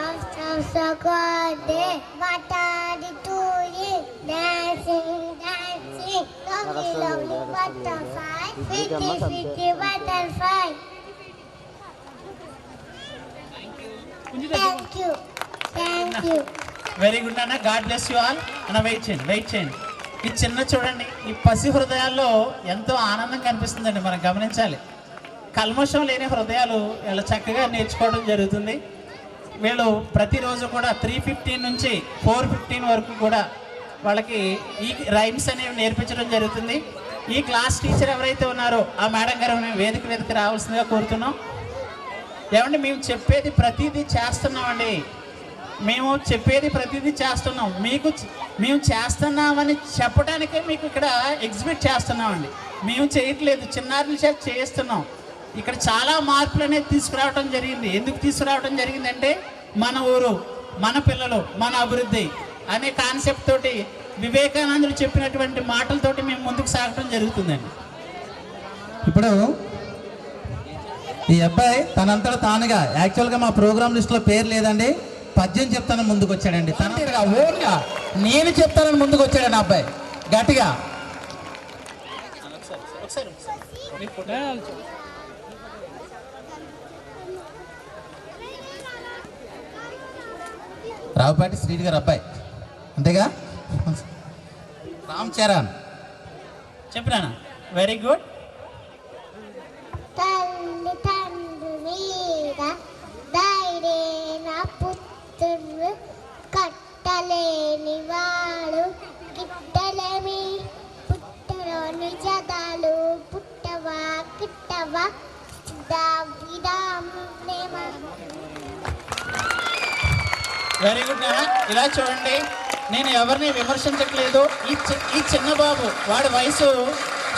After the garden. What are you doing? Dancing, dancing. Lovely, lovely butterfly. Pretty, pretty butterfly. Thank you. Thank you. Very good అన్న, God bless you all అన్న. Wait చేయండి. ఈ చిన్న చూడండి, ఈ పసి హృదయాల్లో ఎంతో ఆనందం కనిపిస్తుందండి, మనం గమనించాలి. కల్మషం లేని హృదయాలు వీళ్ళు చక్కగా నేర్చుకోవడం జరుగుతుంది. వీళ్ళు ప్రతిరోజు కూడా 3:15 నుంచి 4:15 వరకు కూడా వాళ్ళకి ఈ రైమ్స్ అనేవి నేర్పించడం జరుగుతుంది. ఈ క్లాస్ టీచర్ ఎవరైతే ఉన్నారో ఆ మేడం గారు వేదిక రావాల్సిందిగా కోరుతున్నాం. ఏమండి, మేము చెప్పేది ప్రతిదీ చేస్తున్నామండి, మేము చేస్తున్నామని చెప్పడానికే మీకు ఇక్కడ ఎగ్జిబిట్ చేస్తున్నామండి. మేము చేయట్లేదు, చిన్నారుల చేత చేస్తున్నాం. ఇక్కడ చాలా మార్పులు అనేది తీసుకురావడం జరిగింది. ఎందుకు తీసుకురావడం జరిగిందంటే మన ఊరు, మన పిల్లలు, మన అభివృద్ధి అనే కాన్సెప్ట్ తోటి వివేకానందుడు చెప్పినటువంటి మాటలతోటి మేము ముందుకు సాగడం జరుగుతుందండి. ఇప్పుడు ఈ అబ్బాయి తనంతట తానుగా, యాక్చువల్గా మా ప్రోగ్రామ్ లిస్టులో పేరు లేదండి, పద్యం చెప్తానని ముందుకు వచ్చాడండి. తనంతగా ఓన్గా నేను చెప్తానని ముందుకు వచ్చాడండి అబ్బాయి గట్టిగా. రావుపాటి శ్రీడి గారు అబ్బాయి, అంతేగా? రామ్ చరణ్ చెప్పినా. Very good. తల్లి తండ్రి మీద ధైర్యన పుత్రుడు కట్టలేని వాడు గిట్టలేమి పుట్టలోని జగాలు పుట్టవా కిట్టవా వెరీ గుడ్ నాన్న. ఇలా చూడండి, నేను ఎవరిని విమర్శించట్లేదు. ఈ చిన్న బాబు, వాడి వయసు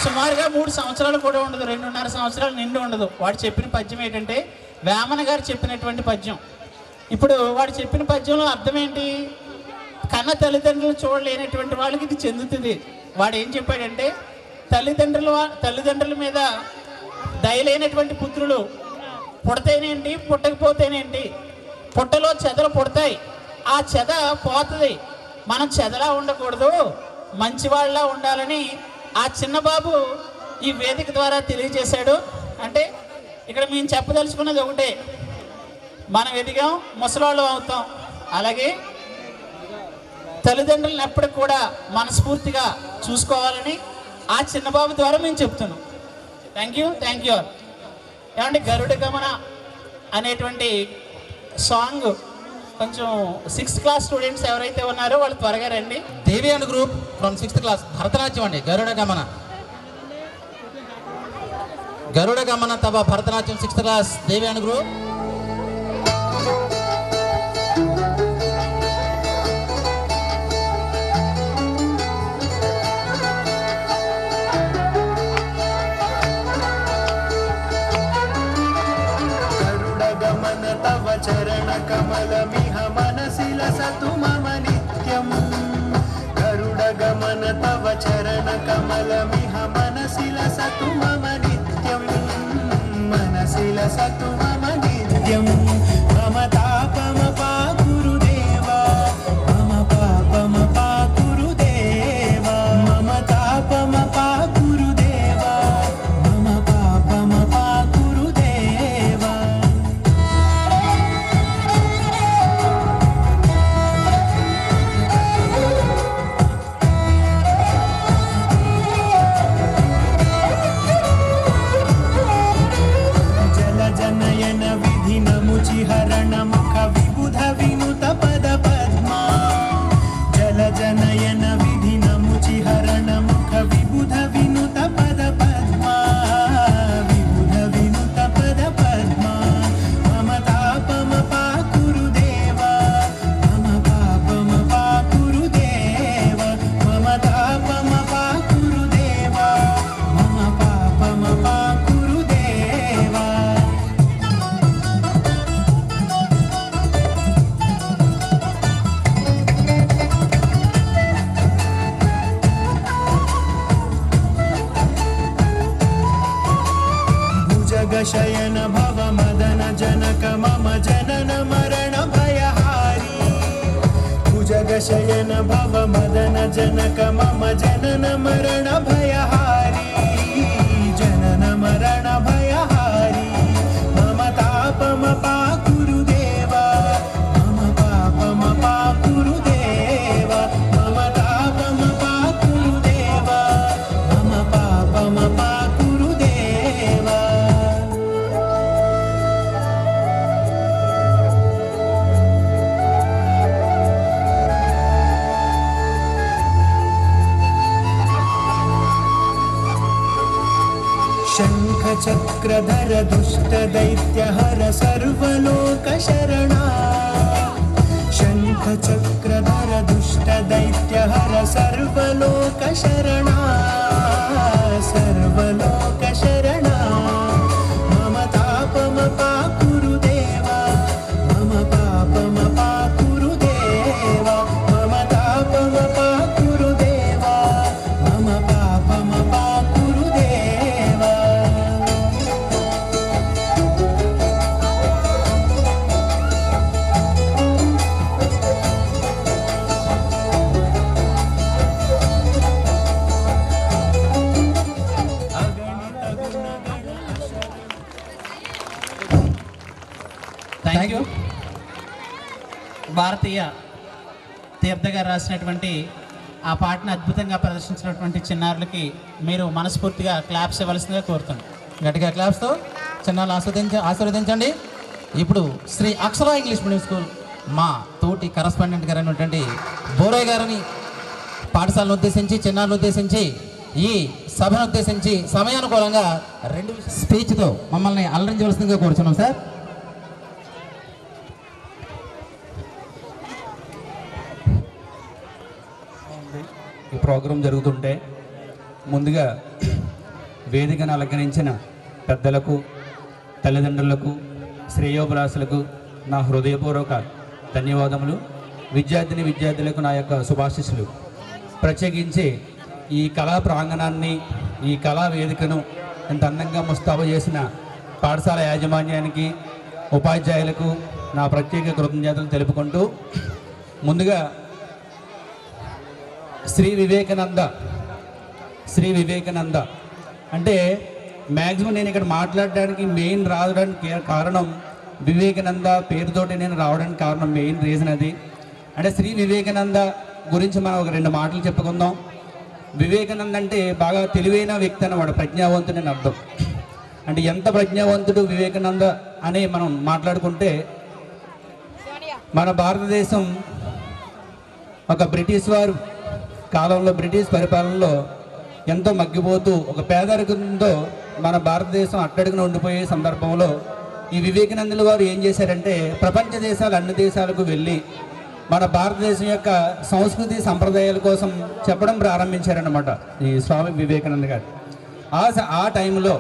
సుమారుగా 3 సంవత్సరాలు కూడా ఉండదు, 2.5 సంవత్సరాలు నిండి ఉండదు. వాడు చెప్పిన పద్యం ఏంటంటే వేమన గారు చెప్పినటువంటి పద్యం. ఇప్పుడు వాడు చెప్పిన పద్యంలో అర్థం ఏంటి? కన్న తల్లిదండ్రులు చూడలేనటువంటి వాళ్ళకి ఇది చెందుతుంది. వాడు ఏం చెప్పాడంటే, తల్లిదండ్రుల మీద దయలేనటువంటి పుత్రులు పుడతేనేంటి పుట్టకపోతేనేంటి, పుట్టలో చెదలు పుడతాయి, ఆ చెద పోతుంది. మనం చెదలా ఉండకూడదు, మంచివాళ్ళ ఉండాలని ఆ చిన్న బాబు ఈ వేదిక ద్వారా తెలియజేశాడు. అంటే ఇక్కడ మేము చెప్పదలుచుకున్నది ఒకటే, మనం ఎదిగాం, ముసలోళ్ళం అవుతాం. అలాగే తల్లిదండ్రులను ఎప్పటికి కూడా మనస్ఫూర్తిగా చూసుకోవాలని ఆ చిన్నబాబు ద్వారా మేము చెప్తున్నాం. థ్యాంక్ యూ ఏమంటే గరుడ గమన అనేటువంటి సాంగ్ కొంచెం 6th క్లాస్ స్టూడెంట్స్ ఎవరైతే ఉన్నారో వాళ్ళు త్వరగా రండి. Devi and group from 6th class Bharatanatyam అండి. గరుడ గమన తబ Bharatanatyam 6th class Devi and group. तव चरण कमलमिह मनसि लसतु मम नित्यं गरुड गमन तव चरण कमलमिह मनसि लसतु मम नित्यं मनसि लसतु मम नित्यं मम तापम पा गुरुदेवा मम पापम पा गुरुदेवा मम तापम पा गुरुदेवा मम पापम पा गुरुदेवा. जनयन विधि नमुचिहरण मुख विबुध विनुत पद पद्मा जल जनयन विधि नमुचिहरण मुख विबुध विनुत पद पद्मा विबुध विनुत पद पद्मा मम तापम पा गुरुदेवा मम पापम पा गुरुदेवा मम तापम पा गुरुदेवा मम पापम पा गुरुदेवा. शयन भव मदन जनक मम जनन मरण भयहारी भुजग शयन भव मदन जनक मम जनन मरण भयहारी जनन मरण भयहारी मम तापम पा गुरुदेवा मम पापम पा गुरुदेवा मम तापम पा गुरुदेवा मम पापम पा गुरुदेवा. शंख चक्रधर दुष्ट दैत्य हर सर्वलोक शरणा शंख चक्रधर दुष्ट दैत्य हर सर्वलोक शरणा सर्वलोक शरणा मम तापम पा गुरुदेवा मम पापम पा गुरुदेवा मम तापम पा गुरुदेवा मम पापम पा गुरुदेवा. Thank you. భారతీయ తీర్థ గారు రాసినటువంటి ఆ పాటను అద్భుతంగా ప్రదర్శించినటువంటి చిన్నారులకి మీరు మనస్ఫూర్తిగా క్లాప్స్ ఇవ్వాల్సిందిగా కోరుతున్నాను. గట్టిగా క్లాప్స్తో చిన్నారులు ఆశీర్వదించండి. ఇప్పుడు శ్రీ అక్షర ఇంగ్లీష్ మీడియం స్కూల్ మా తోటి కరస్పాండెంట్ గారు అయినటువంటి బోరయ్య గారిని పాఠశాలను ఉద్దేశించి చిన్నారులను ఉద్దేశించి ఈ సభను ఉద్దేశించి సమయానుకూలంగా 2 స్పీచ్తో మమ్మల్ని అలరించవలసిందిగా కోరుచున్నాం సార్. ఈ ప్రోగ్రాం జరుగుతుంటే ముందుగా వేదికను అలంకరించిన పెద్దలకు, తల్లిదండ్రులకు, శ్రేయోభిలాషులకు నా హృదయపూర్వక ధన్యవాదములు. విద్యార్థులకు నా యొక్క శుభాశీస్సులు. ప్రత్యేకించి ఈ కళా ప్రాంగణాన్ని, ఈ కళా వేదికను ఇంత అందంగా ముస్తాబు చేసిన పాఠశాల యాజమాన్యానికి, ఉపాధ్యాయులకు నా ప్రత్యేక కృతజ్ఞతలు తెలుపుకుంటూ ముందుగా శ్రీ వివేకానంద అంటే మ్యాక్సిమం నేను ఇక్కడ మాట్లాడడానికి మెయిన్ రావడానికి కారణం వివేకానంద పేరుతోటి నేను రావడానికి కారణం మెయిన్ రీజన్ అది. అంటే శ్రీ వివేకానంద గురించి మనం ఒక 2 మాటలు చెప్పుకుందాం. వివేకానంద అంటే బాగా తెలివైన వ్యక్తి అన్నమాట, ప్రజ్ఞావంతుడు అని అర్థం. అంటే ఎంత ప్రజ్ఞావంతుడు వివేకానంద అని మనం మాట్లాడుకుంటే, మన భారతదేశం ఒక బ్రిటిష్ వారు కాలంలో, బ్రిటిష్ పరిపాలనలో ఎంతో మగ్గిపోతూ ఒక పేదరికంతో మన భారతదేశం అట్టడుగున ఉండిపోయే సందర్భంలో ఈ వివేకానందుల వారు ఏం చేశారంటే, ప్రపంచ దేశాలు అన్ని దేశాలకు వెళ్ళి మన భారతదేశం యొక్క సంస్కృతి సంప్రదాయాల కోసం చెప్పడం ప్రారంభించారన్నమాట ఈ స్వామి వివేకానంద గారు. ఆ టైంలో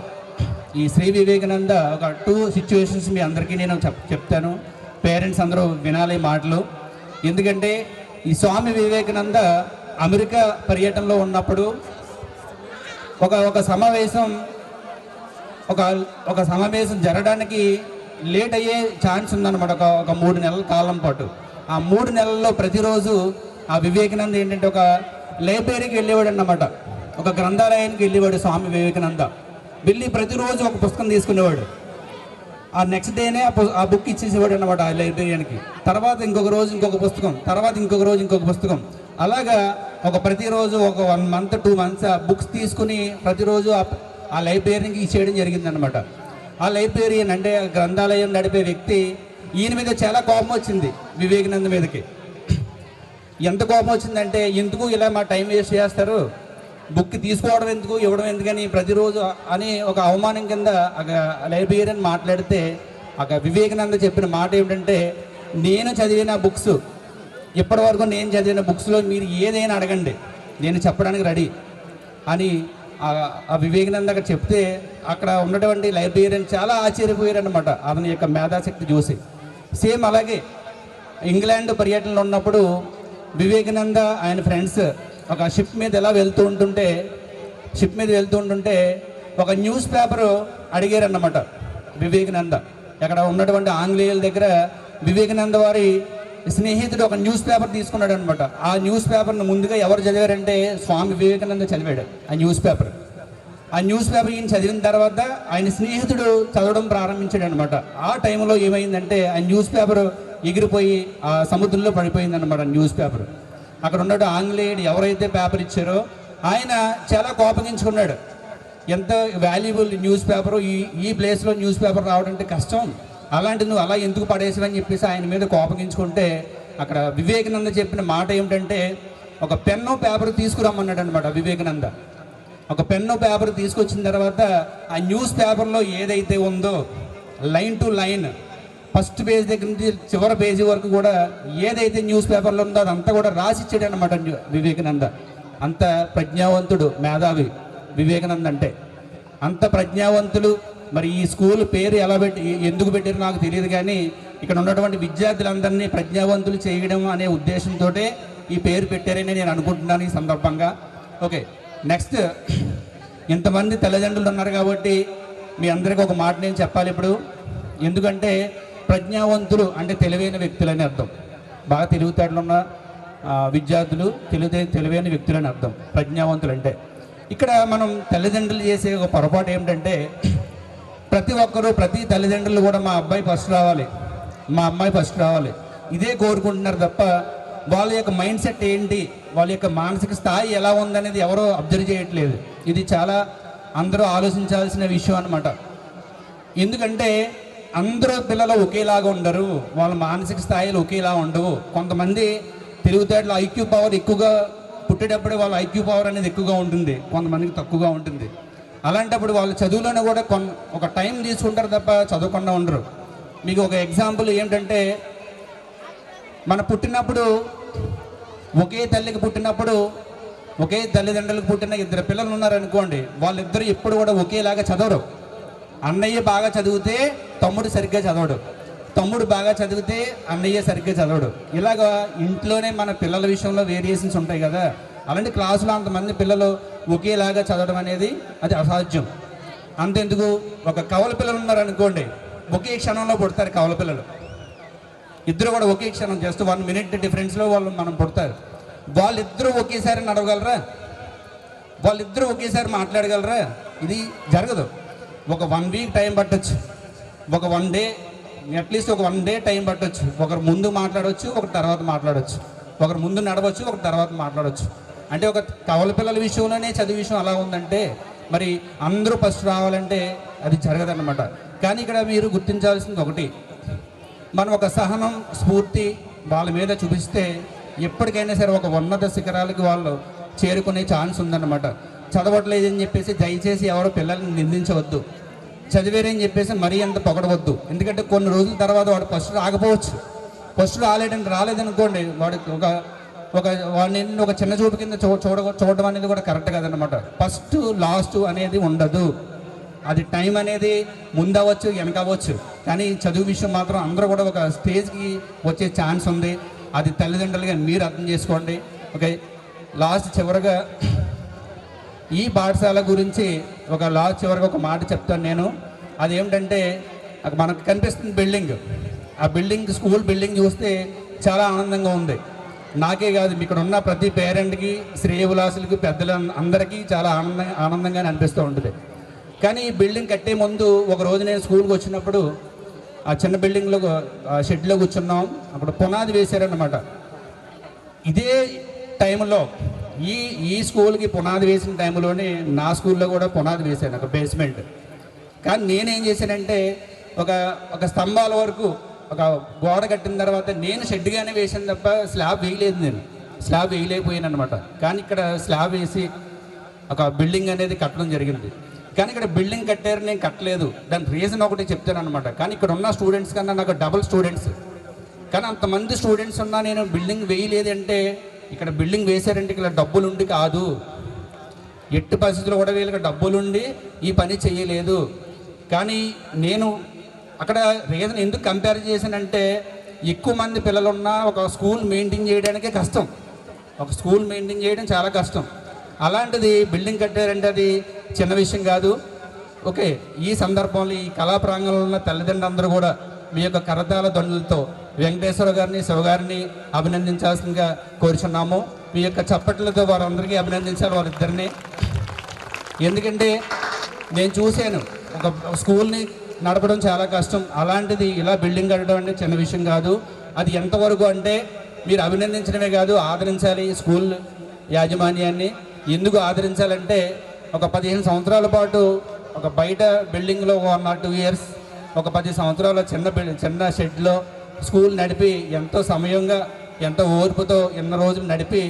ఈ శ్రీ వివేకానంద ఒక 2 సిచ్యువేషన్స్ మీ అందరికీ నేను చెప్తాను. పేరెంట్స్ అందరూ వినాలి మాటలు. ఎందుకంటే ఈ స్వామి వివేకానంద అమెరికా పర్యటనలో ఉన్నప్పుడు ఒక సమావేశం జరగడానికి లేట్ అయ్యే ఛాన్స్ ఉందన్నమాట. ఒక 3 నెలల కాలం పాటు. ఆ 3 నెలల్లో ప్రతిరోజు ఆ వివేకానంద ఏంటంటే ఒక లైబ్రరీకి వెళ్ళేవాడు అన్నమాట, ఒక గ్రంథాలయానికి వెళ్ళేవాడు స్వామి వివేకానంద. వెళ్ళి ప్రతిరోజు ఒక పుస్తకం తీసుకునేవాడు. ఆ నెక్స్ట్ డేనే ఆ బుక్ ఇచ్చేసేవాడు అన్నమాట ఆ లైబ్రరీకి. తర్వాత ఇంకొక రోజు ఇంకొక పుస్తకం, తర్వాత ఇంకొక రోజు ఇంకొక పుస్తకం. అలాగా ప్రతిరోజు ఒక 1 month 2 months ఆ బుక్స్ తీసుకుని ప్రతిరోజు ఆ లైబ్రరీకి ఇచ్చేయడం జరిగిందనమాట. ఆ లైబ్రరీయన్ అంటే గ్రంథాలయం నడిపే వ్యక్తి, ఈయన మీద చాలా కోపం వచ్చింది వివేకానంద మీదకి. ఎంత కోపం వచ్చిందంటే, ఎందుకు ఇలా మా టైం వేస్ట్ చేస్తారు, బుక్ తీసుకోవడం ఎందుకు, ఇవ్వడం ఎందుకని ప్రతిరోజు అని ఒక అవమానం కింద లైబ్రరీయన్ మాట్లాడితే, వివేకానంద చెప్పిన మాట ఏమిటంటే, నేను చదివిన బుక్స్, ఇప్పటివరకు నేను చదివిన బుక్స్లో మీరు ఏదైనా అడగండి, నేను చెప్పడానికి రెడీ అని ఆ వివేకానంద అక్కడ చెప్తే, అక్కడ ఉన్నటువంటి లైబ్రరీయన్ చాలా ఆశ్చర్యపోయారనమాట అతని యొక్క మేధాశక్తి చూసి. సేమ్ అలాగే ఇంగ్లాండ్ పర్యటనలో ఉన్నప్పుడు వివేకానంద ఆయన ఫ్రెండ్స్ ఒక షిప్ మీద వెళ్తూ ఉంటుంటే ఒక న్యూస్ పేపర్ అడిగారన్నమాట వివేకానంద. అక్కడ ఉన్నటువంటి ఆంగ్లేయుల దగ్గర వివేకానంద వారి స్నేహితుడు ఒక న్యూస్ పేపర్ తీసుకున్నాడు అనమాట. ఆ న్యూస్ పేపర్ను ముందుగా ఎవరు చదివారంటే స్వామి వివేకానంద చదివాడు ఆ న్యూస్ పేపర్. ఆ న్యూస్ పేపర్ ఈయన చదివిన తర్వాత ఆయన స్నేహితుడు చదవడం ప్రారంభించాడు అనమాట. ఆ టైంలో ఏమైందంటే ఆ న్యూస్ పేపర్ ఎగిరిపోయి ఆ సముద్రంలో పడిపోయిందన్నమాట న్యూస్ పేపర్. అక్కడ ఉన్నాడు ఆంగ్లేయుడు ఎవరైతే పేపర్ ఇచ్చారో ఆయన చాలా కోపగించుకున్నాడు. ఎంత వాల్యుబుల్ న్యూస్ పేపరు, ఈ ప్లేస్లో న్యూస్ పేపర్ రావడం అంటే కష్టం, అలాంటి నువ్వు అలా ఎందుకు పడేసావని చెప్పేసి ఆయన మీద కోపగించుకుంటే, అక్కడ వివేకానంద చెప్పిన మాట ఏమిటంటే, ఒక పెన్ను పేపర్ తీసుకురమ్మన్నాడు అనమాట వివేకానంద. ఒక పెన్ను పేపర్ తీసుకొచ్చిన తర్వాత ఆ న్యూస్ పేపర్లో ఏదైతే ఉందో line to line first page దగ్గర నుంచి చివరి పేజీ వరకు కూడా ఏదైతే న్యూస్ పేపర్లో ఉందో అదంతా కూడా రాసిచ్చాడు అనమాట వివేకానంద. అంత ప్రజ్ఞావంతుడు, మేధావి వివేకానంద అంటే. అంత ప్రజ్ఞావంతులు. మరి ఈ స్కూల్ పేరు ఎందుకు పెట్టారో నాకు తెలియదు, కానీ ఇక్కడ ఉన్నటువంటి విద్యార్థులందరినీ ప్రజ్ఞావంతులు చేయడం అనే ఉద్దేశంతో ఈ పేరు పెట్టారని నేను అనుకుంటున్నాను ఈ సందర్భంగా. ఓకే, నెక్స్ట్, ఇంతమంది తల్లిదండ్రులు ఉన్నారు కాబట్టి మీ అందరికీ ఒక మాట నేను చెప్పాలి ఇప్పుడు. ఎందుకంటే ప్రజ్ఞావంతులు అంటే తెలివైన వ్యక్తులని అర్థం. బాగా తెలివితేటలున్న విద్యార్థులు తెలివైన వ్యక్తులని అర్థం ప్రజ్ఞావంతులు అంటే. ఇక్కడ మనం తల్లిదండ్రులు చేసే ఒక పొరపాటు ఏమిటంటే, ప్రతి తల్లిదండ్రులు కూడా మా అబ్బాయి ఫస్ట్ రావాలి, మా అమ్మాయి ఫస్ట్ రావాలి ఇదే కోరుకుంటున్నారు తప్ప వాళ్ళ యొక్క మైండ్ సెట్ ఏంటి, వాళ్ళ యొక్క మానసిక స్థాయి ఎలా ఉందనేది ఎవరో అబ్జర్వ్ చేయట్లేదు. ఇది చాలా అందరూ ఆలోచించాల్సిన విషయం అన్నమాట. ఎందుకంటే అందరూ పిల్లలు ఒకేలాగా ఉండరు, వాళ్ళ మానసిక స్థాయిలు ఒకేలా ఉండవు. కొంతమంది తెలివితేటలు ఐక్యూ పవర్ ఎక్కువగా, పుట్టేటప్పుడు వాళ్ళ ఐక్యూ పవర్ అనేది ఎక్కువగా ఉంటుంది, కొంతమందికి తక్కువగా ఉంటుంది. అలాంటప్పుడు వాళ్ళ చదువులోనే కూడా ఒక టైం తీసుకుంటారు తప్ప చదవకుండా ఉండరు. మీకు ఒక ఎగ్జాంపుల్ ఏంటంటే, మన పుట్టినప్పుడు ఒకే తల్లికి పుట్టినప్పుడు, ఒకే తల్లిదండ్రులకు పుట్టిన 2 పిల్లలు ఉన్నారనుకోండి, వాళ్ళిద్దరూ ఎప్పుడు కూడా ఒకేలాగా చదవరు. అన్నయ్య బాగా చదివితే తమ్ముడు సరిగ్గా చదవడు, తమ్ముడు బాగా చదివితే అన్నయ్య సరిగ్గా చదవడు. ఇలాగా ఇంట్లోనే మన పిల్లల విషయంలో వేరియేషన్స్ ఉంటాయి కదా. అలాంటి క్లాసులో అంతమంది పిల్లలు ఒకేలాగా చదవడం అనేది అది అసాధ్యం. అంతెందుకు, ఒక కవల పిల్లలు ఉన్నారనుకోండి, ఒకే క్షణంలో పుడతారు కవల పిల్లలు. ఇద్దరు కూడా ఒకే క్షణం జస్ట్ 1 minute డిఫరెన్స్లో వాళ్ళు మనం పుడతారు. వాళ్ళిద్దరూ ఒకేసారి నడవగలరా? వాళ్ళిద్దరూ ఒకేసారి మాట్లాడగలరా? ఇది జరగదు. ఒక 1 week టైం పట్టొచ్చు, ఒక 1 day, అట్లీస్ట్ ఒక 1 day టైం పట్టొచ్చు. ఒకరు ముందు మాట్లాడవచ్చు, ఒకరు తర్వాత మాట్లాడవచ్చు, ఒకరు ముందు నడవచ్చు, ఒకరు తర్వాత మాట్లాడవచ్చు. అంటే ఒక కవల పిల్లల విషయంలోనే చదువు విషయం అలా ఉందంటే మరి అందరూ ఫస్ట్ రావాలంటే అది జరగదన్నమాట. కానీ ఇక్కడ మీరు గుర్తించాల్సింది ఒకటి, మనం ఒక సహనం స్ఫూర్తి వాళ్ళ మీద చూపిస్తే ఎప్పటికైనా సరే ఒక ఉన్నత శిఖరాలకి వాళ్ళు చేరుకునే ఛాన్స్ ఉందన్నమాట. చదవట్లేదని చెప్పేసి దయచేసి ఎవరు పిల్లల్ని నిందించవద్దు, చదివేరని చెప్పేసి మరీ అంత పొగడవద్దు. ఎందుకంటే కొన్ని రోజుల తర్వాత వాడు ఫస్ట్ రాకపోవచ్చు. ఫస్ట్ రాలేదనుకోండి, వాడికి వాడిని ఒక చిన్న చూపు కింద చూడడం అనేది కూడా కరెక్ట్ కాదనమాట. ఫస్ట్ లాస్ట్ అనేది ఉండదు. అది టైం అనేది ముందు అవ్వచ్చు, వెనక అవ్వచ్చు, కానీ చదువు విషయం మాత్రం అందరూ కూడా ఒక స్టేజ్కి వచ్చే ఛాన్స్ ఉంది. అది తల్లిదండ్రులుగా మీరు అర్థం చేసుకోండి. ఓకే, లాస్ట్ చివరగా ఈ పాఠశాల గురించి చివరిగా ఒక మాట చెప్తాను నేను. అదేమిటంటే మనకు కనిపిస్తుంది బిల్డింగ్, ఆ బిల్డింగ్ స్కూల్ బిల్డింగ్ చూస్తే చాలా ఆనందంగా ఉంది. నాకే కాదు, ఇక్కడ ఉన్న ప్రతి పేరెంట్కి, శ్రేయవిలాసులకి, పెద్దల అందరికీ చాలా ఆనందంగానే అనిపిస్తూ ఉంటుంది. కానీ ఈ బిల్డింగ్ కట్టే ముందు ఒక రోజు నేను స్కూల్కి వచ్చినప్పుడు ఆ చిన్న బిల్డింగ్లో షెడ్లో కూర్చున్నాం. అప్పుడు పునాది వేశారన్నమాట. ఇదే టైంలో ఈ స్కూల్కి పునాది వేసిన టైంలోనే నా స్కూల్లో కూడా పునాది వేశాను, ఒక బేస్మెంట్. కానీ నేనేం చేశానంటే ఒక స్తంభాల వరకు ఒక గోడ కట్టిన తర్వాత నేను షెడ్గానే వేసాను తప్ప స్లాబ్ వేయలేదు. నేను స్లాబ్ వేయలేకపోయాను అనమాట. కానీ ఇక్కడ స్లాబ్ వేసి ఒక బిల్డింగ్ అనేది కట్టడం జరిగింది. కానీ ఇక్కడ బిల్డింగ్ కట్టారు, నేను కట్టలేదు. దాని రీజన్ ఒకటి చెప్తాను అనమాట. కానీ ఇక్కడ ఉన్న స్టూడెంట్స్ కన్నా నాకు డబుల్ స్టూడెంట్స్, కానీ అంతమంది స్టూడెంట్స్ ఉన్నా నేను బిల్డింగ్ వేయలేదంటే, ఇక్కడ బిల్డింగ్ వేశారంటే ఇక్కడ డబ్బులుండి కాదు, ఎట్టి పరిస్థితుల్లో కూడా వీళ్ళకి డబ్బులుండి ఈ పని చేయలేదు. కానీ నేను అక్కడ రీజన్ ఎందుకు కంపేర్ చేశానంటే, ఎక్కువ మంది పిల్లలున్నా ఒక స్కూల్ మెయింటైన్ చేయడానికే కష్టం. ఒక స్కూల్ మెయింటైన్ చేయడం చాలా కష్టం. అలాంటిది బిల్డింగ్ కట్టారంటే అది చిన్న విషయం కాదు. ఓకే, ఈ సందర్భంలో ఈ కళా ప్రాంగణంలో ఉన్న తల్లిదండ్రులందరూ కూడా మీ యొక్క కరతాల దండులతో వెంకటేశ్వర గారిని, శివగారిని అభినందించాల్సిందిగా కోరుచున్నాము. మీ యొక్క చప్పట్లతో వారందరికీ అభినందించాలి, వారిద్దరిని. ఎందుకంటే నేను చూశాను, ఒక స్కూల్ని నడపడం చాలా కష్టం. అలాంటిది ఇలా బిల్డింగ్ కట్టడం అంటే చిన్న విషయం కాదు. అది ఎంతవరకు అంటే మీరు అభినందించడమే కాదు, ఆదరించాలి స్కూల్ యాజమాన్యాన్ని. ఎందుకు ఆదరించాలంటే, ఒక 15 సంవత్సరాల పాటు ఒక బయట బిల్డింగ్లో 1 or 2 years, ఒక 10 సంవత్సరాల చిన్న షెడ్లో స్కూల్ నడిపి ఎంతో సమయంగా, ఎంతో ఓర్పుతో ఎన్నో రోజులు నడిపి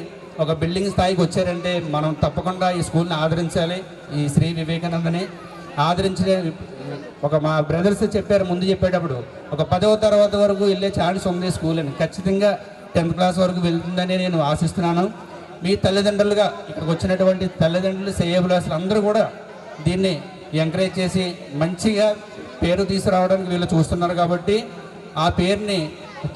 ఒక బిల్డింగ్ స్థాయికి వచ్చారంటే మనం తప్పకుండా ఈ స్కూల్ని ఆదరించాలి. ఈ శ్రీ వివేకానందని ఆదరించే మా బ్రదర్స్ చెప్పారు ముందు చెప్పేటప్పుడు, ఒక 10వ తరగతి వరకు వెళ్ళే ఛాన్స్ ఉంది స్కూల్ అని. ఖచ్చితంగా 10th క్లాస్ వరకు వెళ్తుందని నేను ఆశిస్తున్నాను. మీ తల్లిదండ్రులుగా ఇక్కడికి వచ్చినటువంటి తల్లిదండ్రులు, శ్రేయోభిలాషులు అందరూ కూడా దీన్ని ఎంకరేజ్ చేసి మంచిగా పేరు తీసుకురావడానికి వీళ్ళు చూస్తున్నారు. కాబట్టి ఆ పేరుని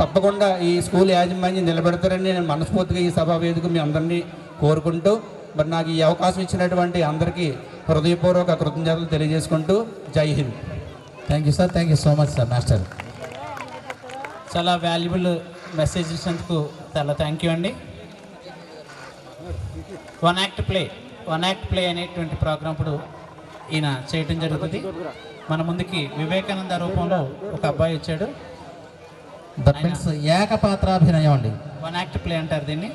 తప్పకుండా ఈ స్కూల్ యాజమాన్యం నిలబెడతారని నేను మనస్ఫూర్తిగా ఈ సభా వేదిక మీ అందరినీ కోరుకుంటూ, మరి నాకు ఈ అవకాశం ఇచ్చినటువంటి అందరికీ హృదయపూర్వక కృతజ్ఞతలు తెలియజేసుకుంటూ జై Hind. Thank you sir, thank you so much sir. Master చాలా వాల్యుబుల్ మెసేజ్ ఇచ్చినందుకు చాలా థ్యాంక్ యూ అండి. వన్ యాక్ట్ ప్లే అనేటువంటి ప్రోగ్రాం ఇప్పుడు ఈయన చేయటం జరుగుతుంది. మన ముందుకి వివేకానంద రూపంలో ఒక అబ్బాయి వచ్చాడు. ఏకపాత్రాభినయం అండి, వన్ యాక్ట్ ప్లే అంటారు దీన్ని.